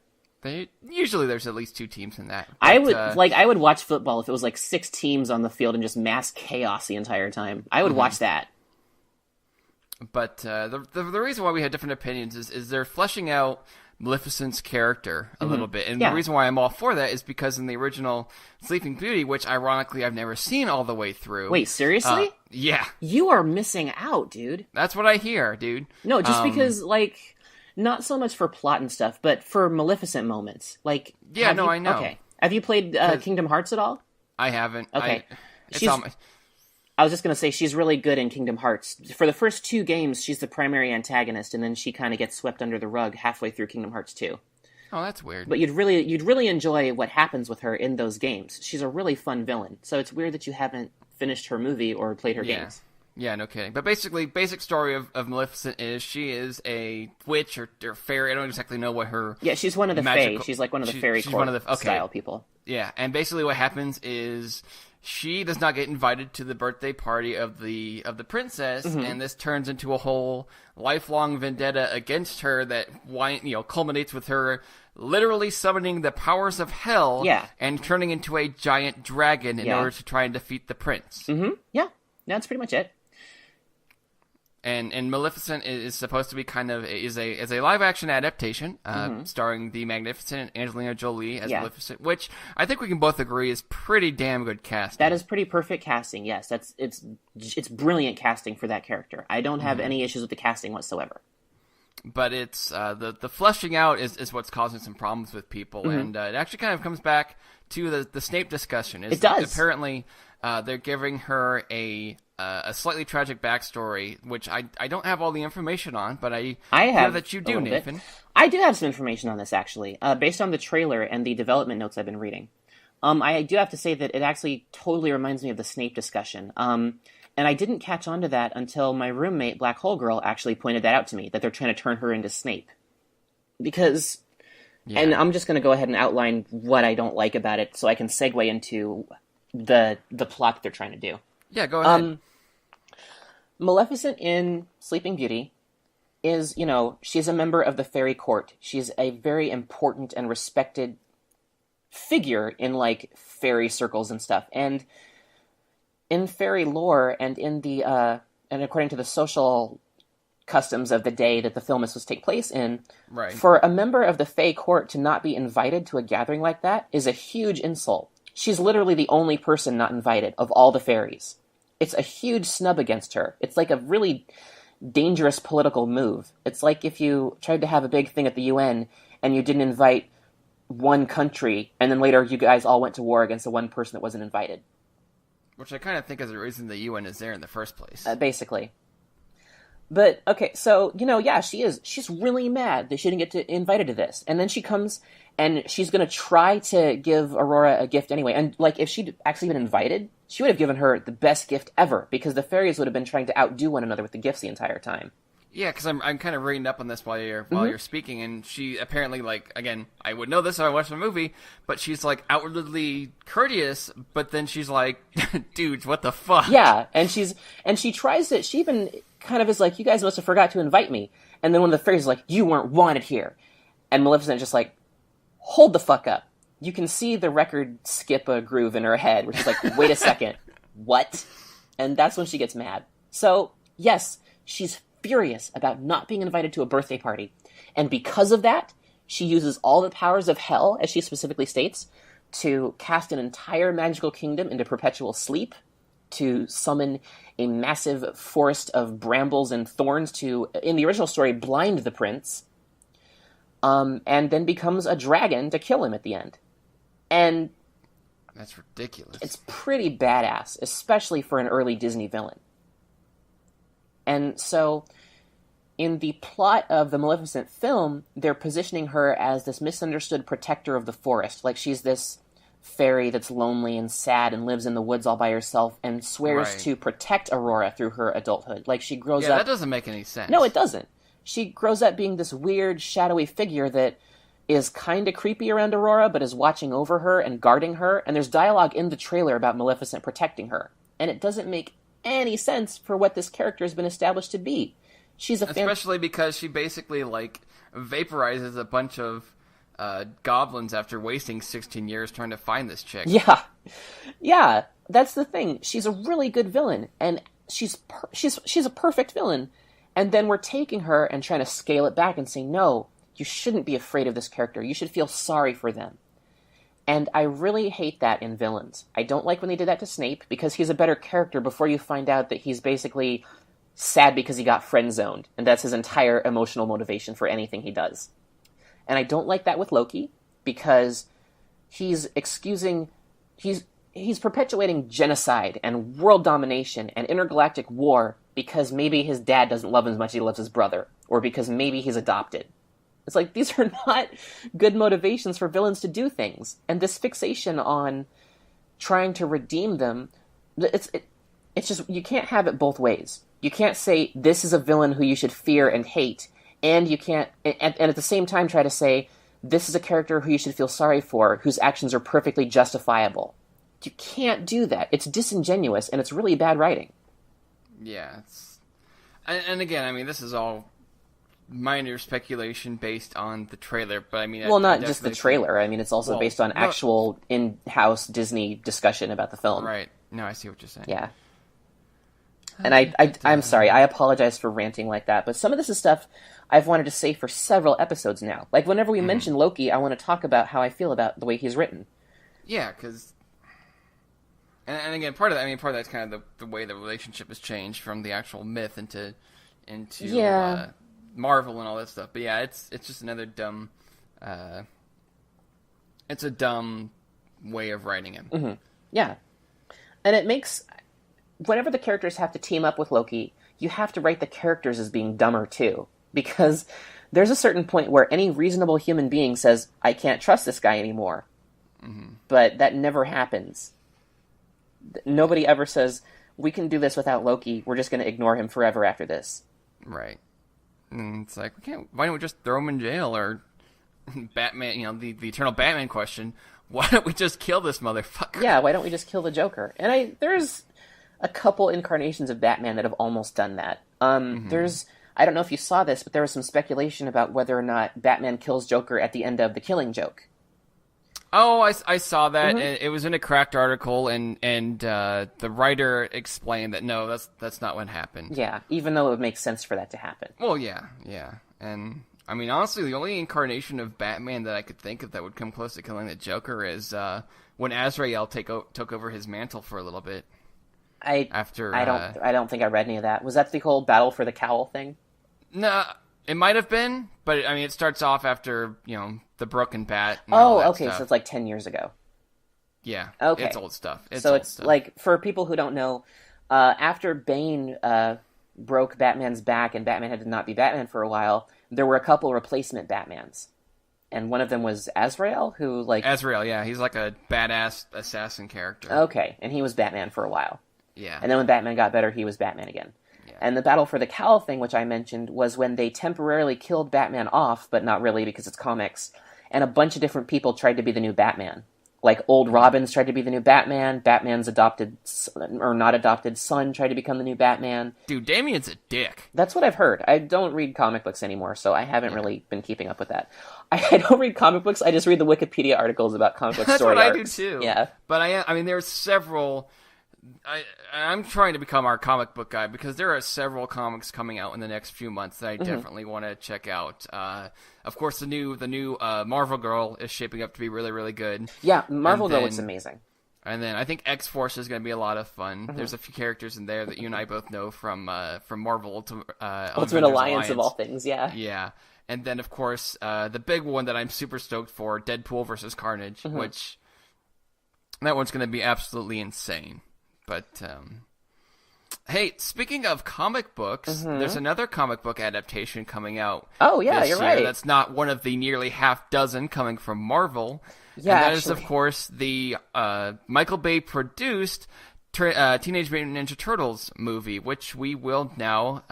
Usually there's at least 2 teams in that. But, I would watch football if it was like 6 teams on the field and just mass chaos the entire time. I would watch that. But the reason why we have different opinions is they're fleshing out Maleficent's character a little bit. And the reason why I'm all for that is because in the original Sleeping Beauty, which ironically I've never seen all the way through. Wait, seriously? Yeah. You are missing out, dude. That's what I hear, dude. No, just because, like, not so much for plot and stuff, but for Maleficent moments. Like, I know. Okay. Have you played Kingdom Hearts at all? I haven't. Okay. I was just going to say, she's really good in Kingdom Hearts. For the first 2 games, she's the primary antagonist, and then she kind of gets swept under the rug halfway through Kingdom Hearts 2. Oh, that's weird. But you'd really enjoy what happens with her in those games. She's a really fun villain. So it's weird that you haven't finished her movie or played her games. Yeah, no kidding. But basically, basic story of Maleficent is she is a witch or fairy. I don't exactly know what her... Yeah, she's one of the fae. She's like one of the fairy court style people. Yeah, and basically what happens is... She does not get invited to the birthday party of the princess, and this turns into a whole lifelong vendetta against her that culminates with her literally summoning the powers of hell and turning into a giant dragon in order to try and defeat the prince. Mm-hmm. Yeah, that's pretty much it. And Maleficent is supposed to be is a live action adaptation, starring the magnificent Angelina Jolie as Maleficent, which I think we can both agree is pretty damn good casting. That is pretty perfect casting. Yes, it's brilliant casting for that character. I don't have any issues with the casting whatsoever. But it's the fleshing out is what's causing some problems with people, and it actually kind of comes back to the Snape discussion. It does. Apparently, they're giving her a slightly tragic backstory, which I don't have all the information on, but I have that you do, Nathan. I do have some information on this, actually, based on the trailer and the development notes I've been reading. I do have to say that it actually totally reminds me of the Snape discussion. And I didn't catch on to that until my roommate, Black Hole Girl, actually pointed that out to me, that they're trying to turn her into Snape. Because... Yeah. And I'm just going to go ahead and outline what I don't like about it so I can segue into the plot that they're trying to do. Yeah, go ahead. Maleficent in Sleeping Beauty is, she's a member of the fairy court. She's a very important and respected figure in, like, fairy circles and stuff. And in fairy lore and in the, and according to the social customs of the day that the film is supposed to take place in, for a member of the Fae court to not be invited to a gathering like that is a huge insult. She's literally the only person not invited of all the fairies. It's a huge snub against her. It's like a really dangerous political move. It's like if you tried to have a big thing at the UN and you didn't invite one country, and then later you guys all went to war against the one person that wasn't invited. Which I kind of think is the reason the UN is there in the first place. Basically. But, okay, so, she's really mad that she didn't get invited to this. And then she comes, and she's going to try to give Aurora a gift anyway. And, like, if she'd actually been invited, she would have given her the best gift ever, because the fairies would have been trying to outdo one another with the gifts the entire time. Yeah, because I'm kind of reading up on this while you're speaking, and she apparently, like, again, I would know this if I watched the movie, but she's, like, outwardly courteous, but then she's like, dudes, what the fuck? Yeah, and she tries to, she even kind of is like, you guys must have forgot to invite me. And then one of the fairies is like, you weren't wanted here. And Maleficent is just like, hold the fuck up. You can see the record skip a groove in her head, where she's like, wait a second, what? And that's when she gets mad. So, yes, she's furious about not being invited to a birthday party. And because of that, she uses all the powers of hell, as she specifically states, to cast an entire magical kingdom into perpetual sleep, to summon a massive forest of brambles and thorns to, in the original story, blind the prince, and then becomes a dragon to kill him at the end. And that's ridiculous. It's pretty badass, especially for an early Disney villain. And so, in the plot of the Maleficent film, they're positioning her as this misunderstood protector of the forest. Like she's this fairy that's lonely and sad and lives in the woods all by herself and swears to protect Aurora through her adulthood. Like she grows up... Yeah, that doesn't make any sense. No, it doesn't. She grows up being this weird, shadowy figure that is kind of creepy around Aurora, but is watching over her and guarding her. And there's dialogue in the trailer about Maleficent protecting her. And it doesn't make any sense for what this character has been established to be. She's especially because she basically, like, vaporizes a bunch of goblins after wasting 16 years trying to find this chick. Yeah, that's the thing. She's a really good villain, and she's a perfect villain. And then we're taking her and trying to scale it back and saying, no, you shouldn't be afraid of this character. You should feel sorry for them. And I really hate that in villains. I don't like when they did that to Snape, because he's a better character before you find out that he's basically sad because he got friend-zoned, and that's his entire emotional motivation for anything he does. And I don't like that with Loki, because he's perpetuating genocide and world domination and intergalactic war because maybe his dad doesn't love him as much as he loves his brother, or because maybe he's adopted. It's like, these are not good motivations for villains to do things. And this fixation on trying to redeem them, it's just, you can't have it both ways. You can't say, this is a villain who you should fear and hate, and you can't, and at the same time try to say, this is a character who you should feel sorry for, whose actions are perfectly justifiable. You can't do that. It's disingenuous, and it's really bad writing. Yeah. And again, I mean, this is all minor speculation based on the trailer, but I mean... Well, not just the trailer. I mean, it's also based on actual in-house Disney discussion about the film. Right. No, I see what you're saying. Yeah. And I'm sorry, I apologize for ranting like that, but some of this is stuff I've wanted to say for several episodes now. Like, whenever we mention Loki, I want to talk about how I feel about the way he's written. Yeah, because... And again, part of that's kind of the way the relationship has changed from the actual myth into Marvel and all that stuff. But yeah, it's just another dumb... it's a dumb way of writing him. Mm-hmm. Yeah. And it makes... Whenever the characters have to team up with Loki, you have to write the characters as being dumber too. Because there's a certain point where any reasonable human being says, I can't trust this guy anymore. Mm-hmm. But that never happens. Nobody ever says, we can do this without Loki, we're just going to ignore him forever after this. Right. And it's like, why don't we just throw him in jail? Or Batman, the eternal Batman question, why don't we just kill this motherfucker? Yeah, why don't we just kill the Joker? And there's a couple incarnations of Batman that have almost done that. There's, I don't know if you saw this, but there was some speculation about whether or not Batman kills Joker at the end of The Killing Joke. Oh, I saw that. Mm-hmm. It was in a Cracked article, and the writer explained that no, that's not what happened. Yeah, even though it would make sense for that to happen. Well, yeah, and I mean, honestly, the only incarnation of Batman that I could think of that would come close to killing the Joker is when Azrael took over his mantle for a little bit. I don't think I read any of that. Was that the whole battle for the cowl thing? No, it might have been, but I mean, it starts off after the broken bat. Okay, stuff. So it's like 10 years ago. Yeah. Okay. It's old stuff. Like, for people who don't know, after Bane broke Batman's back and Batman had to not be Batman for a while, there were a couple replacement Batmans. And one of them was Azrael, who Azrael, yeah. He's like a badass assassin character. Okay, and he was Batman for a while. Yeah. And then when Batman got better, he was Batman again. Yeah. And the battle for the cowl thing, which I mentioned, was when they temporarily killed Batman off, but not really because it's comics, and a bunch of different people tried to be the new Batman. Like, old Robin's tried to be the new Batman, Batman's adopted, or not adopted son tried to become the new Batman. Dude, Damian's a dick. That's what I've heard. I don't read comic books anymore, so I haven't really been keeping up with that. I don't read comic books, I just read the Wikipedia articles about comic book story arcs. That's what I do, too. Yeah. But I mean, there's several... I'm trying to become our comic book guy because there are several comics coming out in the next few months that I definitely want to check out. Of course, the new Marvel Girl is shaping up to be really, really good. Yeah, Marvel Girl looks amazing. And then I think X-Force is going to be a lot of fun. Mm-hmm. There's a few characters in there that you and I both know from Marvel Ultimate Alliance of all things. Yeah. Yeah, and then of course the big one that I'm super stoked for, Deadpool versus Carnage, which that one's going to be absolutely insane. But Hey, speaking of comic books, there's another comic book adaptation coming out. Oh, yeah, this you're year. right. That's not one of the nearly half dozen coming from Marvel. Yeah, and that is, of course, the Michael Bay produced Teenage Mutant Ninja Turtles movie, which we will now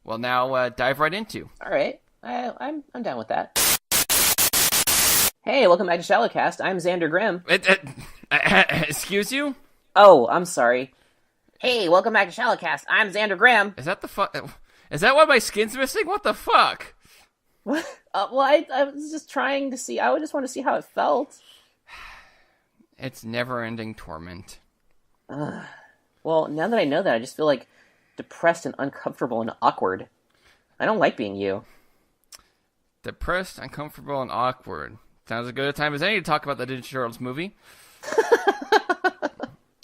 dive right into. All right, I'm down with that. Hey, welcome back to ShallowCast. I'm Xander Grimm. Excuse you? Oh, I'm sorry. Hey, welcome back to ShallowCast. I'm Xander Grimm. Is that the Is that why my skin's missing? What the fuck? What? Well, I was just trying to see. I just want to see how it felt. It's never-ending torment. Well, now that I know that, I just feel like depressed and uncomfortable and awkward. I don't like being you. Depressed, uncomfortable, and awkward. Sounds as good a time as any to talk about the Ninja Turtles movie.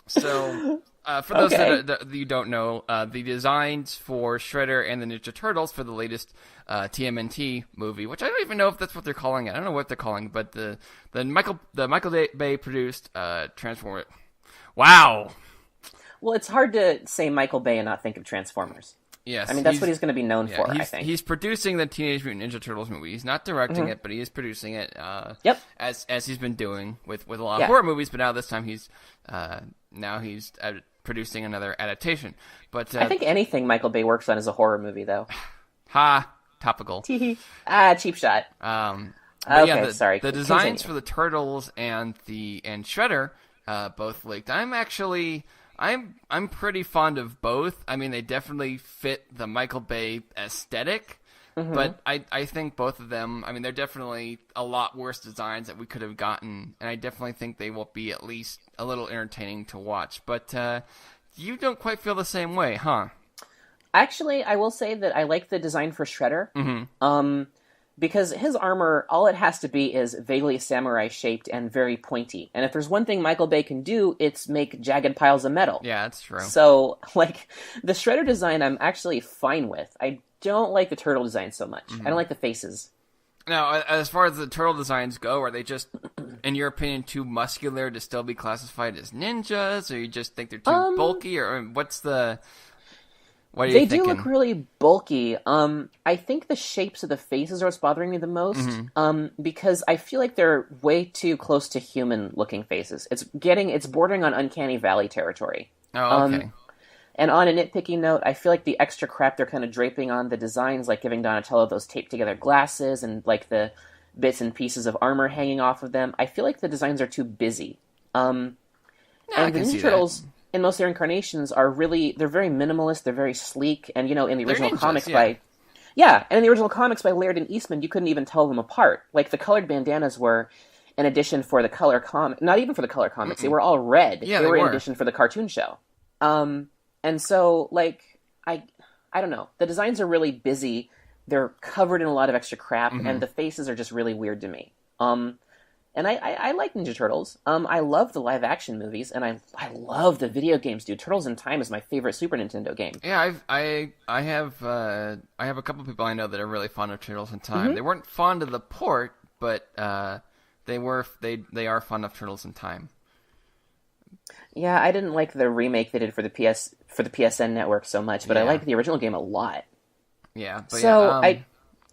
So, for those that you don't know, the designs for Shredder and the Ninja Turtles for the latest TMNT movie, which I don't even know if that's what they're calling it. I don't know what they're calling it, but the Michael Bay produced Transformers. Wow. Well, it's hard to say Michael Bay and not think of Transformers. Yes, I mean, that's what he's going to be known for, I think. He's producing the Teenage Mutant Ninja Turtles movie. He's not directing it, but he is producing it. Yep. As he's been doing with a lot of horror movies, but now this time he's producing another adaptation. But I think anything Michael Bay works on is a horror movie, though. Topical. Cheap shot. Okay, sorry. The designs for the Turtles and Shredder both leaked. I'm pretty fond of both. I mean, they definitely fit the Michael Bay aesthetic, but I think both of them, I mean, they're definitely a lot worse designs that we could have gotten, and I definitely think they will be at least a little entertaining to watch. But you don't quite feel the same way, huh? Actually, I will say that I like the design for Shredder. Because his armor, all it has to be is vaguely samurai-shaped and very pointy. And if there's one thing Michael Bay can do, it's make jagged piles of metal. Yeah, that's true. So, like, the Shredder design I'm actually fine with. I don't like the turtle design so much. I don't like the faces. Now, as far as the turtle designs go, are they just, in your opinion, too muscular to still be classified as ninjas? Or you just think they're too bulky? Or what's the... What are you thinking? They do look really bulky. I think the shapes of the faces are what's bothering me the most. Because I feel like they're way too close to human-looking faces. It's bordering on Uncanny Valley territory. Oh, okay. And on a nitpicky note, I feel like the extra crap they're kind of draping on the designs, like giving Donatello those taped-together glasses and like the bits and pieces of armor hanging off of them. I feel like the designs are too busy. And the Ninja Turtles, in most of their incarnations, they're very minimalist, they're very sleek, and, in the original comics and in the original comics by Laird and Eastman, you couldn't even tell them apart. Like, the colored bandanas were an addition for the color comic, not even for the color comics, they were all red. Yeah, they were an addition for the cartoon show. And so, like, I don't know, the designs are really busy, they're covered in a lot of extra crap, and the faces are just really weird to me. And I like Ninja Turtles. I love the live-action movies, and I love the video games, dude. Turtles in Time is my favorite Super Nintendo game. Yeah, I have a couple people I know that are really fond of Turtles in Time. They weren't fond of the port, but they are fond of Turtles in Time. Yeah, I didn't like the remake they did for the PSN network so much, but I like the original game a lot. Yeah, but so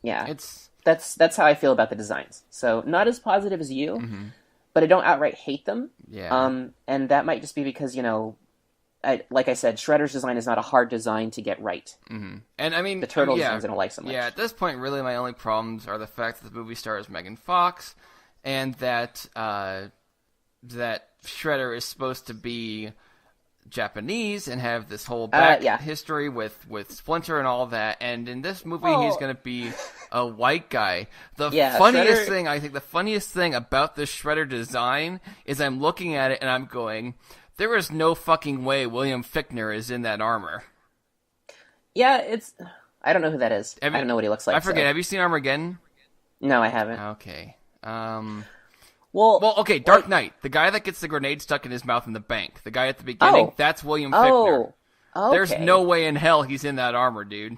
it's. That's how I feel about the designs. So not as positive as you, but I don't outright hate them. Yeah. And that might just be because, like I said, Shredder's design is not a hard design to get right. And I mean, the turtle designs I don't like so much. Yeah, at this point, really, my only problems are the fact that the movie stars Megan Fox, and that Shredder is supposed to be Japanese and have this whole history with Splinter and all that, and in this movie he's going to be a white guy. The funniest thing about this Shredder design is I'm looking at it and I'm going, there is no fucking way William Fichtner is in that armor. Yeah, I don't know who that is. I don't know what he looks like. I forget. Have you seen Armageddon? No, I haven't. Okay. Well, okay, Dark Knight. The guy that gets the grenade stuck in his mouth in the bank. The guy at the beginning, that's William Fichtner. Okay. There's no way in hell he's in that armor, dude.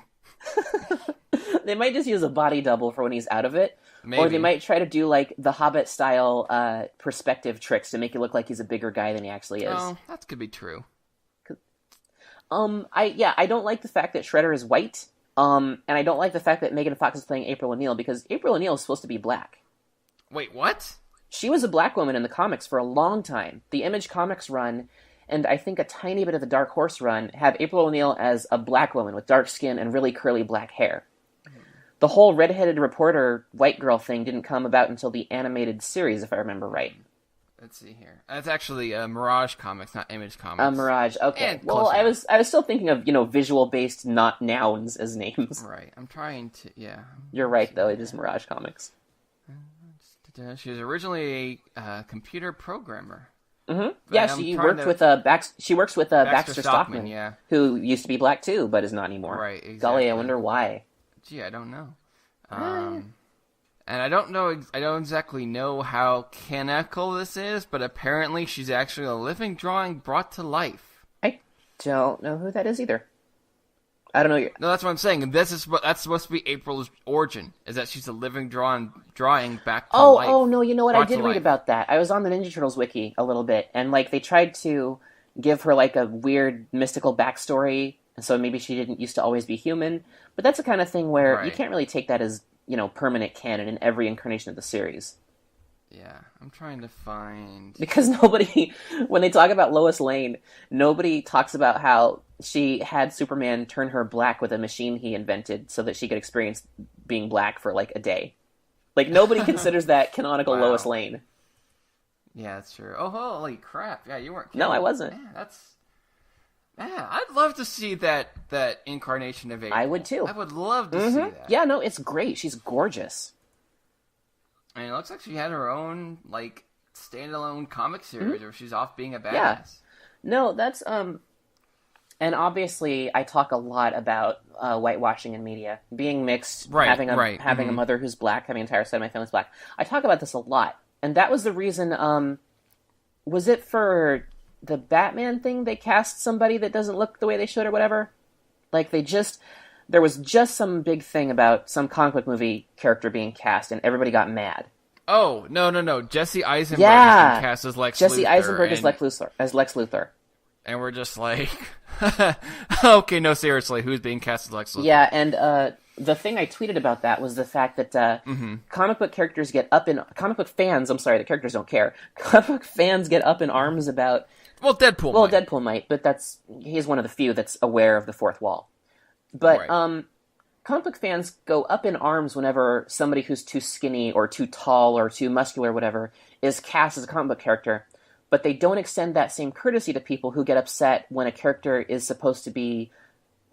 They might just use a body double for when he's out of it. Maybe. Or they might try to do, like, the Hobbit-style perspective tricks to make it look like he's a bigger guy than he actually is. Oh, that could be true. I don't like the fact that Shredder is white. And I don't like the fact that Megan Fox is playing April O'Neil, because April O'Neil is supposed to be black. Wait, what? She was a black woman in the comics for a long time. The Image Comics run, and I think a tiny bit of the Dark Horse run, have April O'Neil as a black woman with dark skin and really curly black hair. The whole redheaded reporter white girl thing didn't come about until the animated series, if I remember right. Let's see here. That's actually Mirage Comics, not Image Comics. Mirage. Okay. And well, I was still thinking of visual based, not nouns as names. Right. I'm trying to. Yeah. You're right, though. It is Mirage Comics. She was originally a computer programmer. Mm-hmm. Yeah, she worked with She works with Baxter Stockman, yeah, who used to be black too, but is not anymore. Right. Exactly. Golly, I wonder why. Gee, I don't know. And I don't know. I don't exactly know how canonical this is, but apparently she's actually a living drawing brought to life. I don't know who that is either. I don't know. No, that's what I'm saying. That's supposed to be April's origin. Is that she's a living drawing back to life. Oh no! You know what? I did read about that. I was on the Ninja Turtles wiki a little bit, and they tried to give her a weird mystical backstory, so maybe she didn't used to always be human. But that's the kind of thing where you can't really take that as permanent canon in every incarnation of the series. Yeah, I'm trying to find... Because nobody, when they talk about Lois Lane, nobody talks about how she had Superman turn her black with a machine he invented so that she could experience being black for a day. Nobody considers that canonical Lois Lane. Yeah, that's true. Oh, holy crap. Yeah, you weren't kidding. No, I wasn't. Yeah, I'd love to see that incarnation of April. I would too. I would love to see that. Yeah, no, it's great. She's gorgeous. And it looks like she had her own, standalone comic series where she's off being a badass. Yeah. No, that's, and obviously I talk a lot about whitewashing in media. Being mixed, having a mother who's black, having an entire side of my family's black. I talk about this a lot. And that was the reason, was it for the Batman thing they cast somebody that doesn't look the way they should or whatever? There was just some big thing about some comic book movie character being cast, and everybody got mad. Oh, no. Jesse Eisenberg has been cast as Lex Luthor. Jesse Eisenberg as Lex Luthor. And we're just okay, no, seriously, who's being cast as Lex Luthor? Yeah, and the thing I tweeted about that was the fact that comic book characters comic book fans, I'm sorry, the characters don't care. Comic book fans get up in arms about... Well, Deadpool might, but he's one of the few that's aware of the fourth wall. But comic book fans go up in arms whenever somebody who's too skinny or too tall or too muscular or whatever is cast as a comic book character, but they don't extend that same courtesy to people who get upset when a character is supposed to be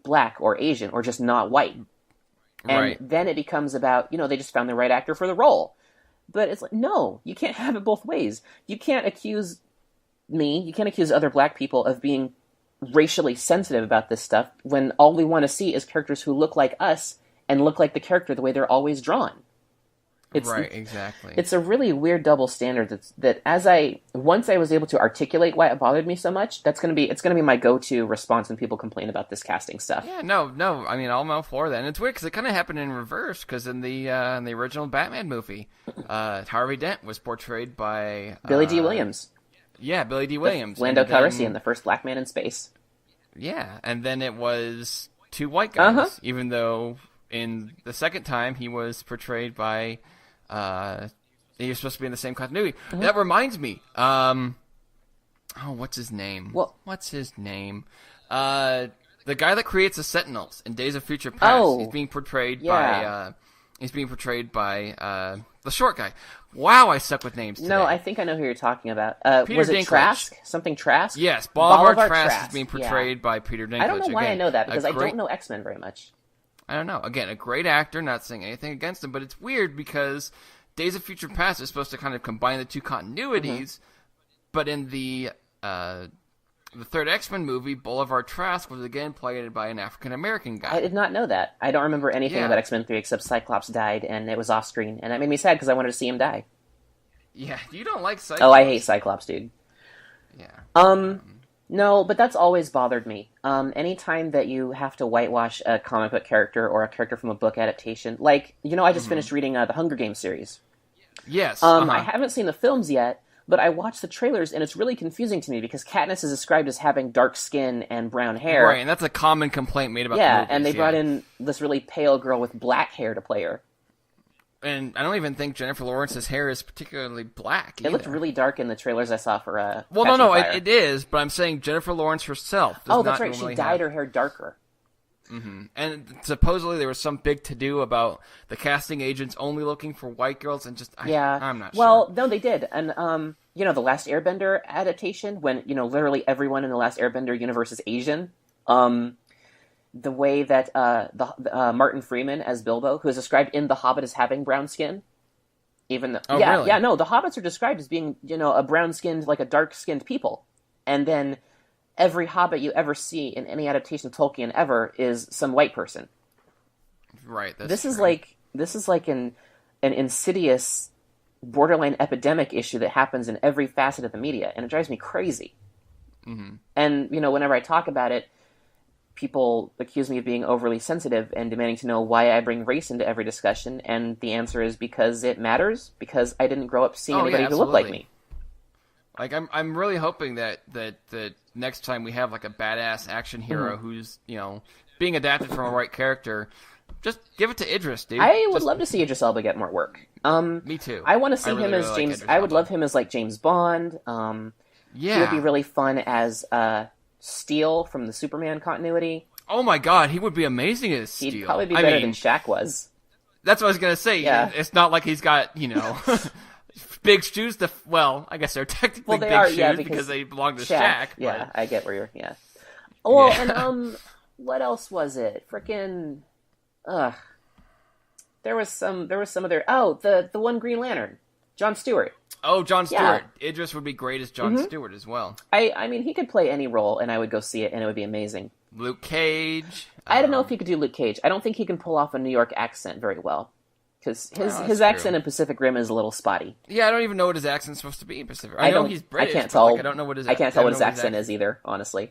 black or Asian or just not white. And then it becomes about, they just found the right actor for the role. But it's no, you can't have it both ways. You can't accuse other black people of being racially sensitive about this stuff when all we want to see is characters who look like us and look like the character the way they're always drawn. Exactly. It's a really weird double standard once I was able to articulate why it bothered me so much, it's going to be my go-to response when people complain about this casting stuff. Yeah, no, I mean, I'm all for that. And it's weird because it kind of happened in reverse, because in the original Batman movie, Harvey Dent was portrayed by... Billy D. Williams. Yeah, Billy D. Williams. Lando Calrissian, the first black man in space. Yeah, and then it was two white guys, even though in the second time he was portrayed by... he was supposed to be in the same continuity. That reminds me. What's his name? What's his name? The guy that creates the Sentinels in Days of Future Past. He's being portrayed by... the short guy. Wow, I suck with names today. No, I think I know who you're talking about. Peter was it Dinklage. Trask? Something Trask? Yes, Bolivar Trask is being portrayed by Peter Dinklage. I don't know why I know that, because I don't know X-Men very much. I don't know. Again, a great actor, not saying anything against him, but it's weird because Days of Future Past is supposed to kind of combine the two continuities, but in the third X-Men movie, Bolivar Trask was again played by an African-American guy. I did not know that. I don't remember anything about X-Men 3 except Cyclops died, and it was off-screen, and that made me sad because I wanted to see him die. Yeah, you don't like Cyclops. Oh, I hate Cyclops, dude. Yeah. No, but that's always bothered me. Anytime that you have to whitewash a comic book character or a character from a book adaptation, I just finished reading the Hunger Games series. Yes. I haven't seen the films yet, But I watched the trailers, and it's really confusing to me because Katniss is described as having dark skin and brown hair. Right, and that's a common complaint made about the Yeah, movies, and they brought in this really pale girl with black hair to play her. And I don't even think Jennifer Lawrence's hair is particularly black either. It looked really dark in the trailers I saw for Well, Catching no, Fire. it is, but I'm saying Jennifer Lawrence herself does Oh, that's not right, she normally dyed have... her hair darker. And supposedly there was some big to-do about the casting agents only looking for white girls, and just, I'm not sure. Well, no, they did. And, the Last Airbender adaptation, when, literally everyone in the Last Airbender universe is Asian, the way that Martin Freeman as Bilbo, who is described in The Hobbit as having brown skin, even though... Really? Yeah, no, the Hobbits are described as being, a brown-skinned, like a dark-skinned people. And then every Hobbit you ever see in any adaptation of Tolkien ever is some white person. Right, This is like an insidious, borderline epidemic issue that happens in every facet of the media, and it drives me crazy. Mm-hmm. And, whenever I talk about it, people accuse me of being overly sensitive and demanding to know why I bring race into every discussion, and the answer is because it matters, because I didn't grow up seeing anybody who looked like me. Like, I'm really hoping that next time we have, like, a badass action hero who's, being adapted from a white character, just give it to Idris, dude. I would love to see Idris Elba get more work. Me too. I want to see him as really James... like I would love him as, like, James Bond. He would be really fun as Steel from the Superman continuity. Oh my god, he would be amazing as Steel. He'd probably be better than Shaq was. That's what I was going to say. Yeah. It's not like he's got, big shoes to... Well, I guess they're technically big shoes because they belong to Shaq. Yeah, but... I get where you're... Yeah. Well, and, what else was it? Frickin'... There was some other... Oh, the one Green Lantern. Jon Stewart. Oh, Jon Stewart. Yeah. Idris would be great as Jon Stewart as well. I mean, he could play any role, and I would go see it, and it would be amazing. Luke Cage. I don't know if he could do Luke Cage. I don't think he can pull off a New York accent very well. Because his accent in Pacific Rim is a little spotty. Yeah, I don't even know what his accent's supposed to be in Pacific Rim. I know he's British, I can't tell. I don't know what his accent is either, honestly.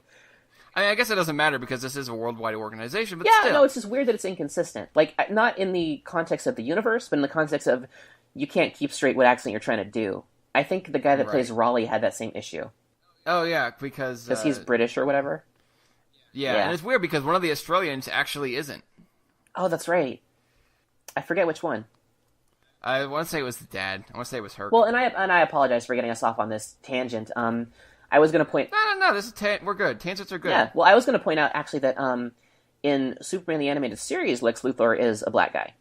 I mean, I guess it doesn't matter because this is a worldwide organization, but yeah, still. No, it's just weird that it's inconsistent. Like, not in the context of the universe, but in the context of you can't keep straight what accent you're trying to do. I think the guy that plays Raleigh had that same issue. Oh, yeah, because he's British or whatever. Yeah, and it's weird because one of the Australians actually isn't. Oh, that's right. I forget which one. I want to say it was the dad. I want to say it was her. Well, and I apologize for getting us off on this tangent. I was going to point... No, this is we're good. Tangents are good. Yeah, well, I was going to point out, actually, that in Superman the Animated Series, Lex Luthor is a black guy.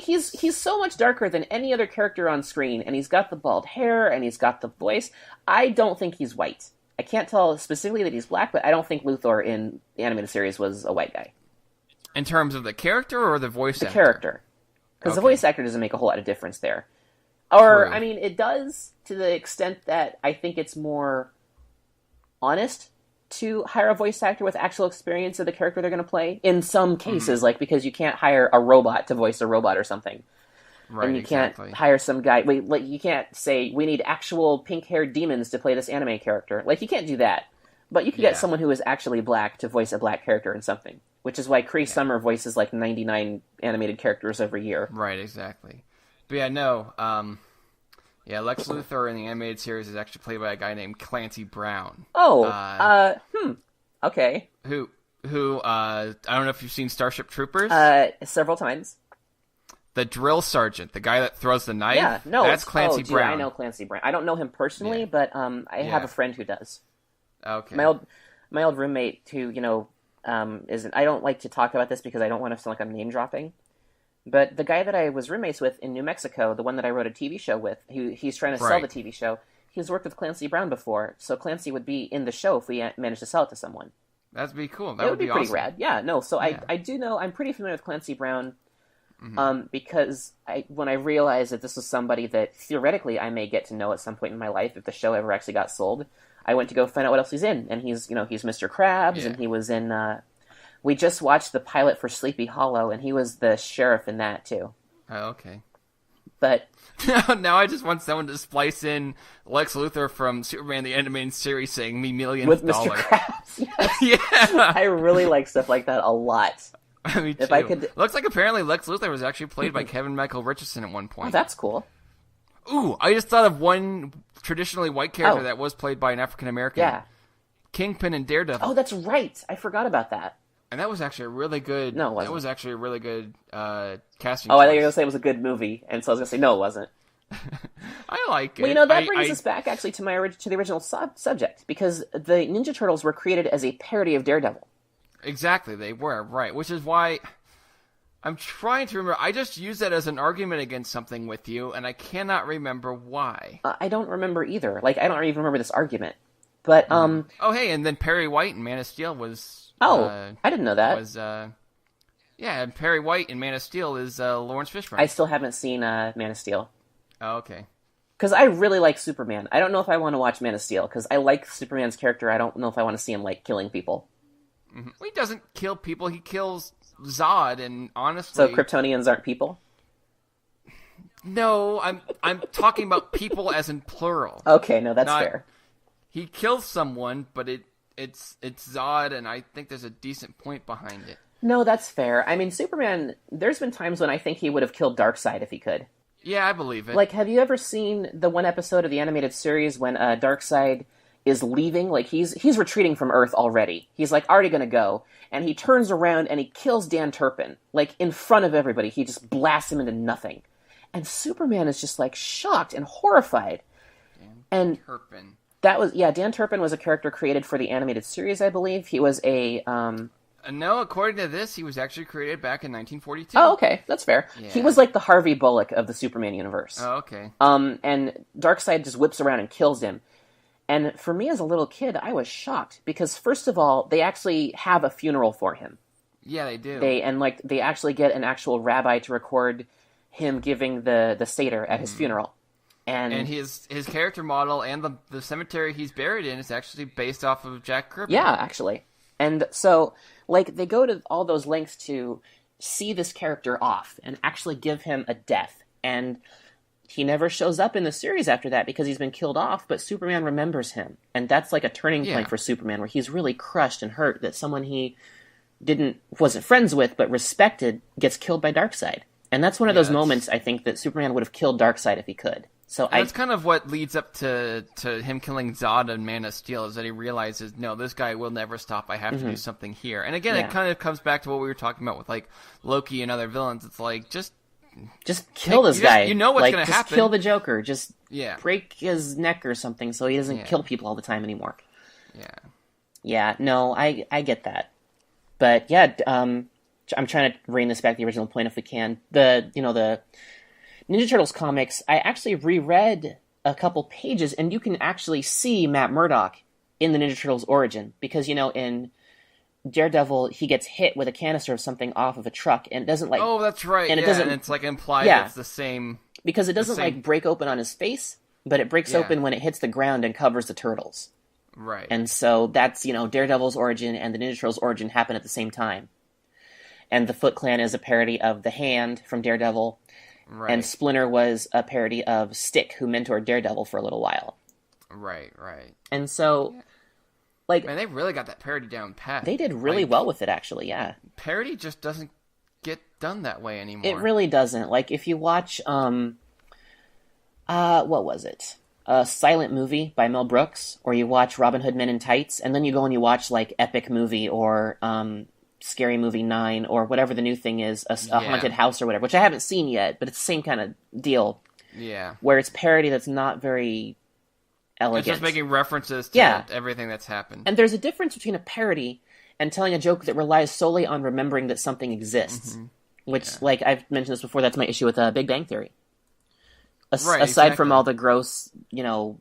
He's so much darker than any other character on screen, and he's got the bald hair, and he's got the voice. I don't think he's white. I can't tell specifically that he's black, but I don't think Luthor in the Animated Series was a white guy. In terms of the character or the voice actor? The character. Because the voice actor doesn't make a whole lot of difference there. Or, I mean, it does to the extent that I think it's more honest to hire a voice actor with actual experience of the character they're going to play. In some cases, like, because you can't hire a robot to voice a robot or something. Right, and you can't hire some guy... Like, you can't say, we need actual pink-haired demons to play this anime character. Like, you can't do that. But you can get someone who is actually black to voice a black character in something. Which is why Cree Summer voices, like, 99 animated characters every year. Right, exactly. But yeah, Lex Luthor in the animated series is actually played by a guy named Clancy Brown. Oh, okay. Who, I don't know if you've seen Starship Troopers? Several times. The drill sergeant, the guy that throws the knife? Yeah, no. That's Clancy Brown. I know Clancy Brown. I don't know him personally, but I have a friend who does. Okay. My old roommate who, isn't... I don't like to talk about this because I don't want to sound like I'm name-dropping. But the guy that I was roommates with in New Mexico, the one that I wrote a TV show with, he's trying to sell the TV show, he's worked with Clancy Brown before, so Clancy would be in the show if we managed to sell it to someone. That'd be cool. That would be pretty awesome. Rad. Yeah, no, so yeah. I do know, I'm pretty familiar with Clancy Brown, because when I realized that this was somebody that theoretically I may get to know at some point in my life if the show ever actually got sold, I went to go find out what else he's in, and he's Mr. Krabs, and he was in... we just watched the pilot for Sleepy Hollow, and he was the sheriff in that, too. Oh, okay. But... now I just want someone to splice in Lex Luthor from Superman the Animated Series saying me millions with of dollars. Mr. Krabs, yes. Yeah! I really like stuff like that a lot. Me too. Looks like apparently Lex Luthor was actually played by Kevin Michael Richardson at one point. Oh, that's cool. Ooh, I just thought of one traditionally white character Oh. that was played by an African American. Yeah. Kingpin and Daredevil. Oh, that's right. I forgot about that. And that was actually a really good. No, it wasn't. That was actually a really good casting. Oh, I thought choice. you were going to say it was a good movie, and so I was going to say, no, it wasn't. I like it. Well, you know, that brings us back, actually, to the original subject, because the Ninja Turtles were created as a parody of Daredevil. Exactly, they were, right. Which is why I'm trying to remember. I just used that as an argument against something with you, and I cannot remember why. I don't remember either. Like, I don't even remember this argument. But, Oh, hey, and then Perry White in Man of Steel was... I didn't know that. Yeah, and Perry White in Man of Steel is Lawrence Fishburne. I still haven't seen Man of Steel. Oh, okay. Because I really like Superman. I don't know if I want to watch Man of Steel, because I like Superman's character. I don't know if I want to see him, like, killing people. Mm-hmm. Well, he doesn't kill people. He kills Zod, and honestly... So Kryptonians aren't people? No, I'm talking about people as in plural. Okay, no, that's fair. He kills someone, but it's Zod, and I think there's a decent point behind it. No, that's fair. I mean, Superman, there's been times when I think he would have killed Darkseid if he could. Yeah, I believe it. Like, have you ever seen the one episode of the animated series when Darkseid is leaving? Like, he's retreating from Earth already. He's, like, already gonna go. And he turns around and he kills Dan Turpin. Like, in front of everybody. He just blasts him into nothing. And Superman is just, like, shocked and horrified. Dan Turpin. Dan Turpin was a character created for the animated series, I believe. He was a, No, according to this, he was actually created back in 1942. Oh, okay, that's fair. Yeah. He was like the Harvey Bullock of the Superman universe. Oh, okay. And Darkseid just whips around and kills him. And for me as a little kid, I was shocked because first of all, they actually have a funeral for him. Yeah, they do. They actually get an actual rabbi to record him giving the Seder at his funeral. And his character model and the cemetery he's buried in is actually based off of Jack Kirby. Yeah, actually. And so, like, they go to all those lengths to see this character off and actually give him a death. And he never shows up in the series after that because he's been killed off, but Superman remembers him. And that's like a turning point for Superman, where he's really crushed and hurt that someone he wasn't friends with but respected gets killed by Darkseid. And that's one of those moments, I think, that Superman would have killed Darkseid if he could. So that's kind of what leads up to him killing Zod and Man of Steel, is that he realizes, no, this guy will never stop. I have to do something here. And again, it kind of comes back to what we were talking about with like Loki and other villains. It's like just kill this guy. You know what's going to happen. Just kill the Joker. Just Yeah. break his neck or something so he doesn't kill people all the time anymore. Yeah. Yeah, no, I get that. But yeah, I'm trying to bring this back to the original point if we can. The Ninja Turtles comics, I actually reread a couple pages, and you can actually see Matt Murdock in the Ninja Turtles origin. Because, in Daredevil, he gets hit with a canister of something off of a truck, and it doesn't like... Oh, that's right. And it doesn't... And it's like implied that it's the same... Because it doesn't like break open on his face, but it breaks open when it hits the ground and covers the turtles. Right. And so that's, Daredevil's origin and the Ninja Turtles' origin happen at the same time. And the Foot Clan is a parody of the Hand from Daredevil. Right. And Splinter was a parody of Stick, who mentored Daredevil for a little while. Right. And so, man, they really got that parody down pat. They did really well with it, actually, yeah. Parody just doesn't get done that way anymore. It really doesn't. Like, if you watch, what was it? A Silent Movie by Mel Brooks, or you watch Robin Hood Men in Tights, and then you go and you watch, like, Epic Movie, or, Scary Movie 9, or whatever the new thing is, a Haunted House or whatever, which I haven't seen yet, but it's the same kind of deal. Yeah. Where it's parody that's not very elegant. It's just making references to everything that's happened. And there's a difference between a parody and telling a joke that relies solely on remembering that something exists. Mm-hmm. Which, like, I've mentioned this before, that's my issue with Big Bang Theory. Aside from all the gross, the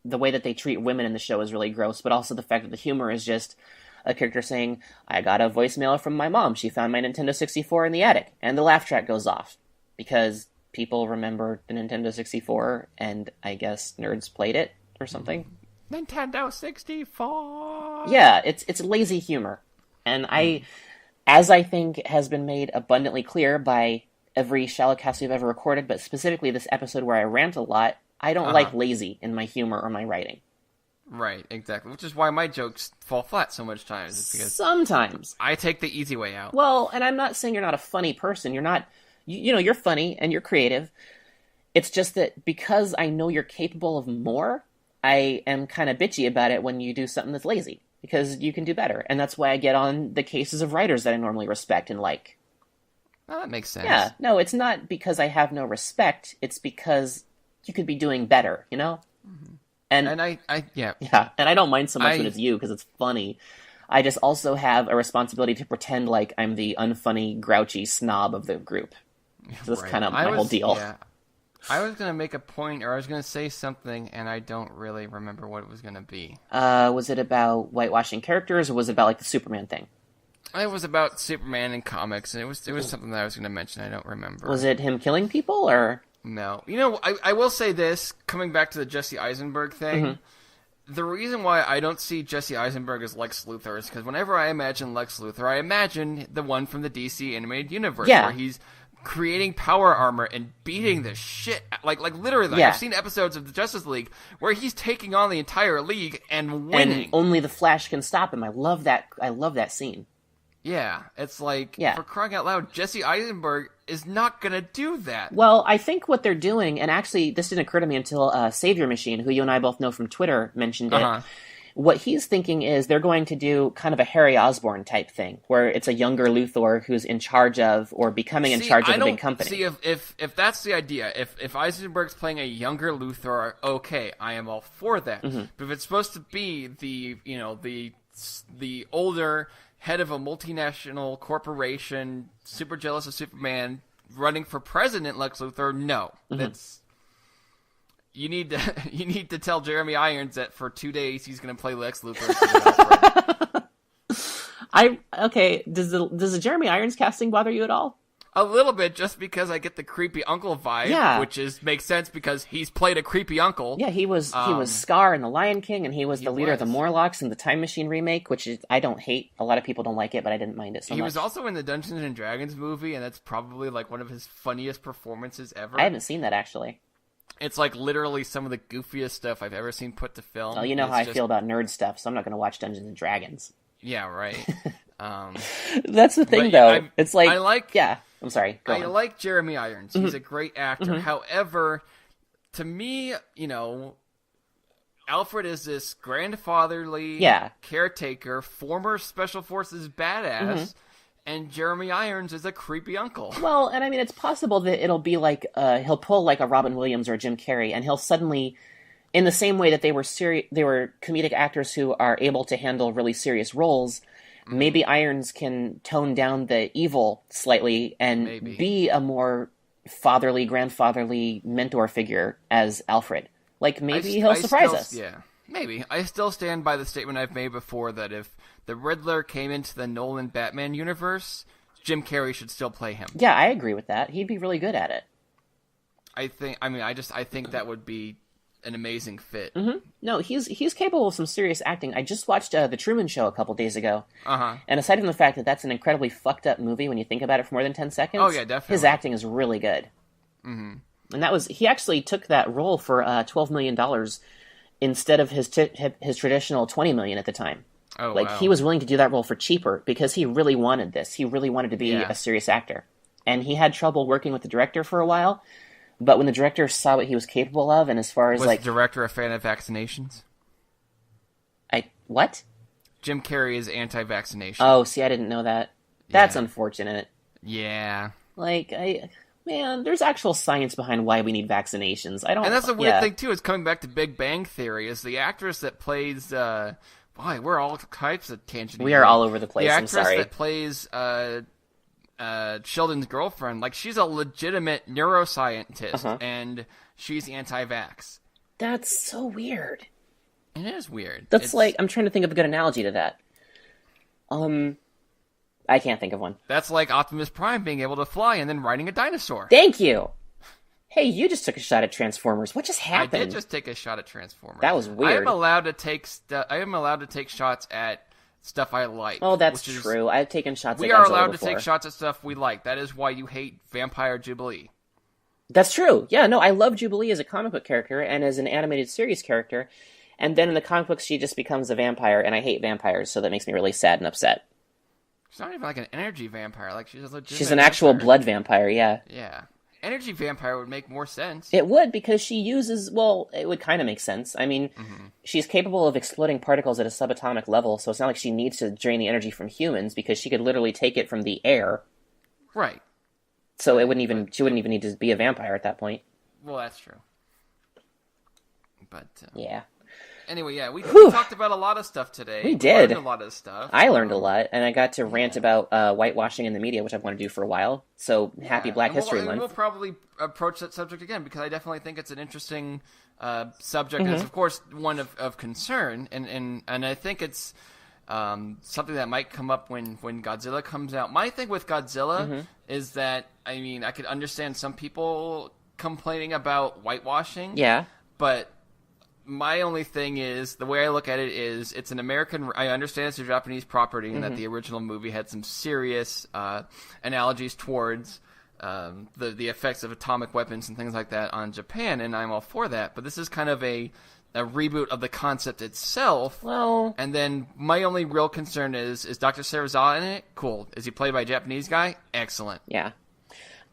way that they treat women in the show is really gross, but also the fact that the humor is just a character saying, I got a voicemail from my mom. She found my Nintendo 64 in the attic. And the laugh track goes off. Because people remember the Nintendo 64, and I guess nerds played it or something. Nintendo 64! Yeah, it's lazy humor. And as I think has been made abundantly clear by every ShallowCast we've ever recorded, but specifically this episode where I rant a lot, I don't like lazy in my humor or my writing. Right, exactly. Which is why my jokes fall flat so much times. It's because sometimes I take the easy way out. Well, and I'm not saying you're not a funny person. You're not, you're funny and you're creative. It's just that because I know you're capable of more, I am kind of bitchy about it when you do something that's lazy, because you can do better. And that's why I get on the cases of writers that I normally respect and like. Well, that makes sense. Yeah, no, it's not because I have no respect. It's because you could be doing better, you know? Mm-hmm. And I yeah, and I don't mind so much when it's you, because it's funny. I just also have a responsibility to pretend like I'm the unfunny, grouchy snob of the group. So that's kind of my whole deal. Yeah. I was going to make a point, or I was going to say something, and I don't really remember what it was going to be. Was it about whitewashing characters, or was it about like the Superman thing? It was about Superman in comics, and it was something that I was going to mention. I don't remember. Was it him killing people, or? No. You know, I will say this, coming back to the Jesse Eisenberg thing, the reason why I don't see Jesse Eisenberg as Lex Luthor is because whenever I imagine Lex Luthor, I imagine the one from the DC animated universe, where he's creating power armor and beating the shit, like literally. Like, I've seen episodes of the Justice League where he's taking on the entire league and winning. And only the Flash can stop him. I love that scene. Yeah, it's like, for crying out loud, Jesse Eisenberg is not going to do that. Well, I think what they're doing, and actually this didn't occur to me until Savior Machine, who you and I both know from Twitter, mentioned it. What he's thinking is they're going to do kind of a Harry Osborn type thing, where it's a younger Luthor who's in charge of, or becoming in charge of a big company. See, if that's the idea, if Eisenberg's playing a younger Luthor, okay, I am all for that. But if it's supposed to be the older head of a multinational corporation, super jealous of Superman, running for president, Lex Luthor, no. That's you need to tell Jeremy Irons that for 2 days he's going to play Lex Luthor. Does the Jeremy Irons casting bother you at all? A little bit, just because I get the creepy uncle vibe, which makes sense because he's played a creepy uncle. Yeah, he was Scar in The Lion King, and he was the leader of the Morlocks in the Time Machine remake, which I don't hate. A lot of people don't like it, but I didn't mind it so much. He was also in the Dungeons and Dragons movie, and that's probably like one of his funniest performances ever. I haven't seen that, actually. It's like literally some of the goofiest stuff I've ever seen put to film. Well, you know how I feel about nerd stuff, so I'm not going to watch Dungeons and Dragons. Yeah, right. That's the thing, though. It's like, I'm sorry. I like Jeremy Irons. He's a great actor. However, to me, Alfred is this grandfatherly caretaker, former Special Forces badass, and Jeremy Irons is a creepy uncle. Well, and I mean, it's possible that it'll be like, he'll pull like a Robin Williams or a Jim Carrey, and he'll suddenly, in the same way that they were comedic actors who are able to handle really serious roles, maybe Irons can tone down the evil slightly and be a more fatherly, grandfatherly mentor figure as Alfred. Like, maybe he'll surprise us. Yeah, maybe. I still stand by the statement I've made before that if the Riddler came into the Nolan Batman universe, Jim Carrey should still play him. Yeah, I agree with that. He'd be really good at it. I think that would be an amazing fit. No, he's capable of some serious acting. I just watched The Truman Show a couple days ago. And aside from the fact that that's an incredibly fucked up movie when you think about it for more than 10 seconds, his acting is really good. And he actually took that role for $12 million instead of his traditional $20 million at the time. He was willing to do that role for cheaper because he really wanted this. He really wanted to be a serious actor. And he had trouble working with the director for a while. But when the director saw what he was capable of, and as far as was the director a fan of vaccinations? What? Jim Carrey is anti-vaccination. Oh, see, I didn't know that. That's unfortunate. Yeah. There's actual science behind why we need vaccinations. And that's a weird thing too. Is coming back to Big Bang Theory. Is the actress that plays? We're all types of tangent. We are all over the place. The actress that plays Sheldon's girlfriend, like, she's a legitimate neuroscientist, and she's anti-vax. That's so weird. It is weird. I'm trying to think of a good analogy to that. I can't think of one. That's like Optimus Prime being able to fly and then riding a dinosaur. Thank you! Hey, you just took a shot at Transformers. What just happened? I did just take a shot at Transformers. That was weird. I am allowed to take shots at stuff I like. Oh, that's true. I've taken shots at Godzilla We are allowed to take shots at stuff we like. That is why you hate Vampire Jubilee. That's true. Yeah, no, I love Jubilee as a comic book character and as an animated series character. And then in the comic books, she just becomes a vampire, and I hate vampires, so that makes me really sad and upset. She's not even like an energy vampire. Like, she's a legitimate She's an actual blood vampire, yeah. Yeah. energy vampire would make more sense. It would, because she uses, well, it would kind of make sense. I mean, she's capable of exploding particles at a subatomic level, so it's not like she needs to drain the energy from humans, because she could literally take it from the air. Right. So she wouldn't even need to be a vampire at that point. Well, that's true. But yeah. Anyway, yeah, we talked about a lot of stuff today. We did. We learned a lot of stuff. I learned a lot, and I got to rant about whitewashing in the media, which I've wanted to do for a while. So happy Black History Month. We'll probably approach that subject again, because I definitely think it's an interesting subject, and it's, of course, one of concern, and I think it's something that might come up when Godzilla comes out. My thing with Godzilla is that, I mean, I could understand some people complaining about whitewashing. Yeah. But my only thing is, the way I look at it is, it's an American... I understand it's a Japanese property, and that the original movie had some serious analogies towards the effects of atomic weapons and things like that on Japan, and I'm all for that. But this is kind of a reboot of the concept itself. Well... And then my only real concern is Dr. Serizawa in it? Cool. Is he played by a Japanese guy? Excellent. Yeah.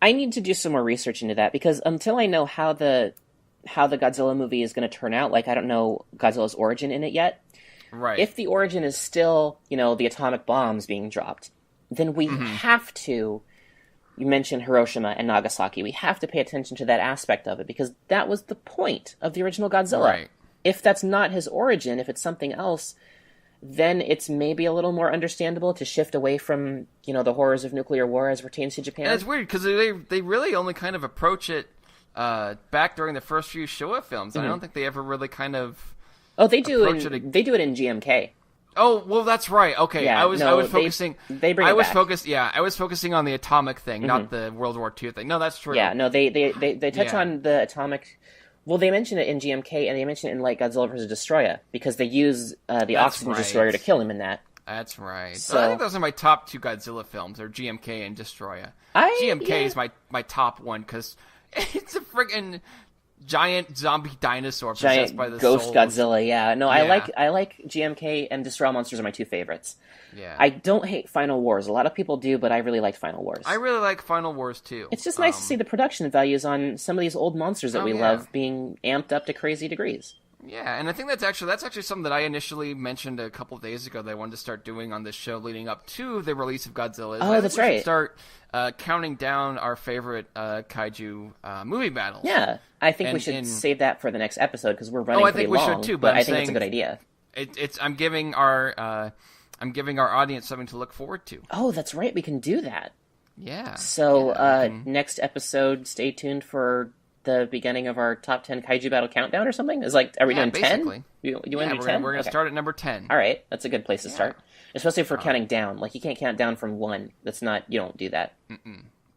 I need to do some more research into that, because until I know how the Godzilla movie is going to turn out, like, I don't know Godzilla's origin in it yet. Right. If the origin is still, the atomic bombs being dropped, then we have to, you mentioned Hiroshima and Nagasaki, we have to pay attention to that aspect of it, because that was the point of the original Godzilla. Right. If that's not his origin, if it's something else, then it's maybe a little more understandable to shift away from, the horrors of nuclear war as pertains to Japan. And it's weird, because they really only kind of approach it back during the first few Showa films. I don't think they ever really kind of... Oh, they do it in GMK. Oh, well, that's right. Okay, Yeah, I was focusing... They bring it back. I was focusing on the atomic thing, not the World War II thing. No, that's true. Yeah, no, they touch on the atomic... Well, they mention it in GMK, and they mention it in, like, Godzilla vs. Destroyer, because they use the Oxygen Destroyer to kill him in that. That's right. So, I think those are my top two Godzilla films, are GMK and Destroyer. GMK is my top one, because it's a friggin' giant zombie dinosaur possessed by the ghost souls. Godzilla. Yeah, no, Yeah. I like GMK, and Destroyer Monsters are my two favorites. Yeah, I don't hate Final Wars. A lot of people do, but I really liked Final Wars. I really like Final Wars too. It's just nice to see the production values on some of these old monsters that we love being amped up to crazy degrees. Yeah, and I think that's actually something that I initially mentioned a couple of days ago that I wanted to start doing on this show leading up to the release of Godzilla. Oh, that's right. Start counting down our favorite kaiju movie battles. Yeah, I think we should save that for the next episode, because we're running pretty long. I think we should too, but I think it's a good idea. I'm giving our audience something to look forward to. Oh, that's right. We can do that. Yeah. So next episode, stay tuned for the beginning of our top 10 kaiju battle countdown or something? Are we doing 10? You want to do 10? We're going to start at number 10. All right. That's a good place to start. Especially if we're counting down. Like, you can't count down from 1. You don't do that.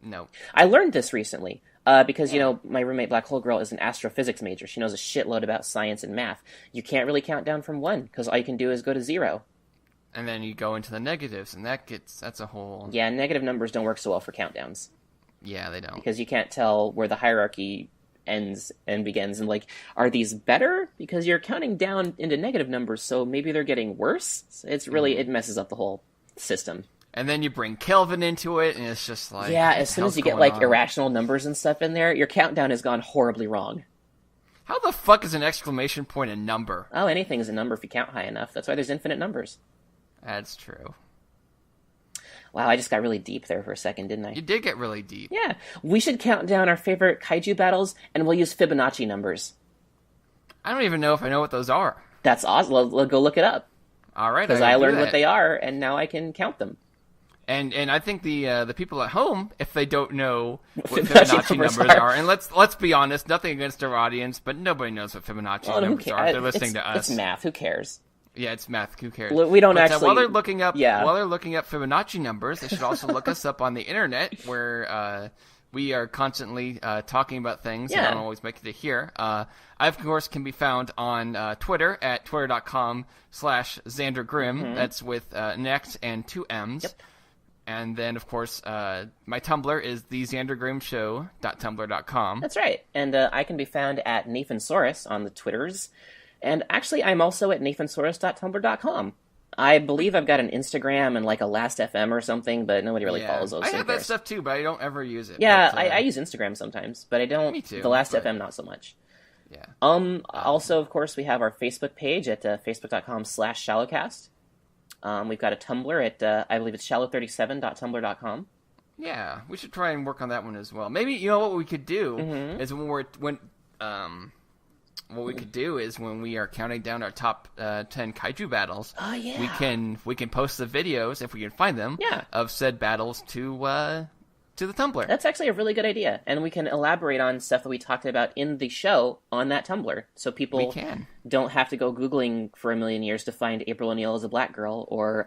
No. I learned this recently. Because, my roommate Black Hole Girl is an astrophysics major. She knows a shitload about science and math. You can't really count down from 1, because all you can do is go to 0. And then you go into the negatives, and that's a whole... Yeah, negative numbers don't work so well for countdowns. Yeah, they don't. Because you can't tell where the hierarchy ends and begins, and, are these better? Because you're counting down into negative numbers, so maybe they're getting worse? It's really, it messes up the whole system. And then you bring Kelvin into it, and it's just like... Yeah, as soon as you get, irrational numbers and stuff in there, your countdown has gone horribly wrong. How the fuck is an exclamation point a number? Oh, anything is a number if you count high enough. That's why there's infinite numbers. That's true. Wow, I just got really deep there for a second, didn't I? You did get really deep. Yeah. We should count down our favorite kaiju battles, and we'll use Fibonacci numbers. I don't even know if I know what those are. That's awesome. We'll go look it up. All right. Because I learned what they are, and now I can count them. And I think the people at home, if they don't know what Fibonacci numbers are, and let's be honest, nothing against our audience, but nobody knows what Fibonacci numbers are if they're listening to us. It's math. Who cares? Yeah, it's math. Who cares? We don't actually. While they're looking up Fibonacci numbers, they should also look us up on the internet, where we are constantly talking about things. Yeah. I don't always make it to here. I of course can be found on Twitter at twitter.com/XanderGrim. Mm-hmm. That's with an X and 2 M's. Yep. And then, of course, my Tumblr is thexandergrimshow.tumblr.com. That's right. And I can be found at Nathansaurus on the Twitters. And actually, I'm also at nathansaurus.tumblr.com. I believe I've got an Instagram and like a Last FM or something, but nobody really follows those. I have that stuff too, but I don't ever use it. Yeah, but, I use Instagram sometimes, but I don't. Me too. The Last FM, not so much. Yeah. Also, of course, we have our Facebook page at facebook.com/ShallowCast. We've got a Tumblr at I believe it's shallow37.tumblr.com. Yeah, we should try and work on that one as well. Maybe what we could do is when we are counting down our top 10 kaiju battles. Oh yeah. We can post the videos if we can find them. Yeah. Of said battles to the Tumblr. That's actually a really good idea, and we can elaborate on stuff that we talked about in the show on that Tumblr, so people don't have to go Googling for a million years to find April O'Neil as a black girl or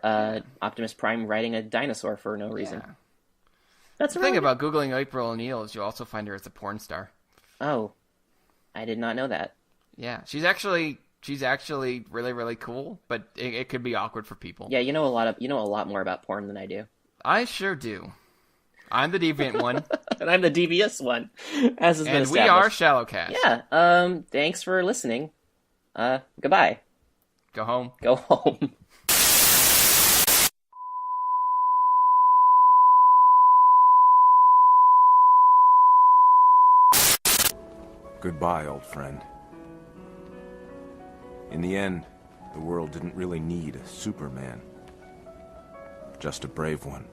Optimus Prime riding a dinosaur for no reason. Yeah. That's the thing about Googling April O'Neil is you also find her as a porn star. Oh, I did not know that. Yeah, she's actually really, really cool, but it could be awkward for people. Yeah, you know a lot more about porn than I do. I sure do. I'm the deviant one. And I'm the devious one, as has been established. And we are ShallowCast. Yeah, thanks for listening. Goodbye. Go home. Go home. Goodbye, old friend. In the end, the world didn't really need a Superman. Just a brave one.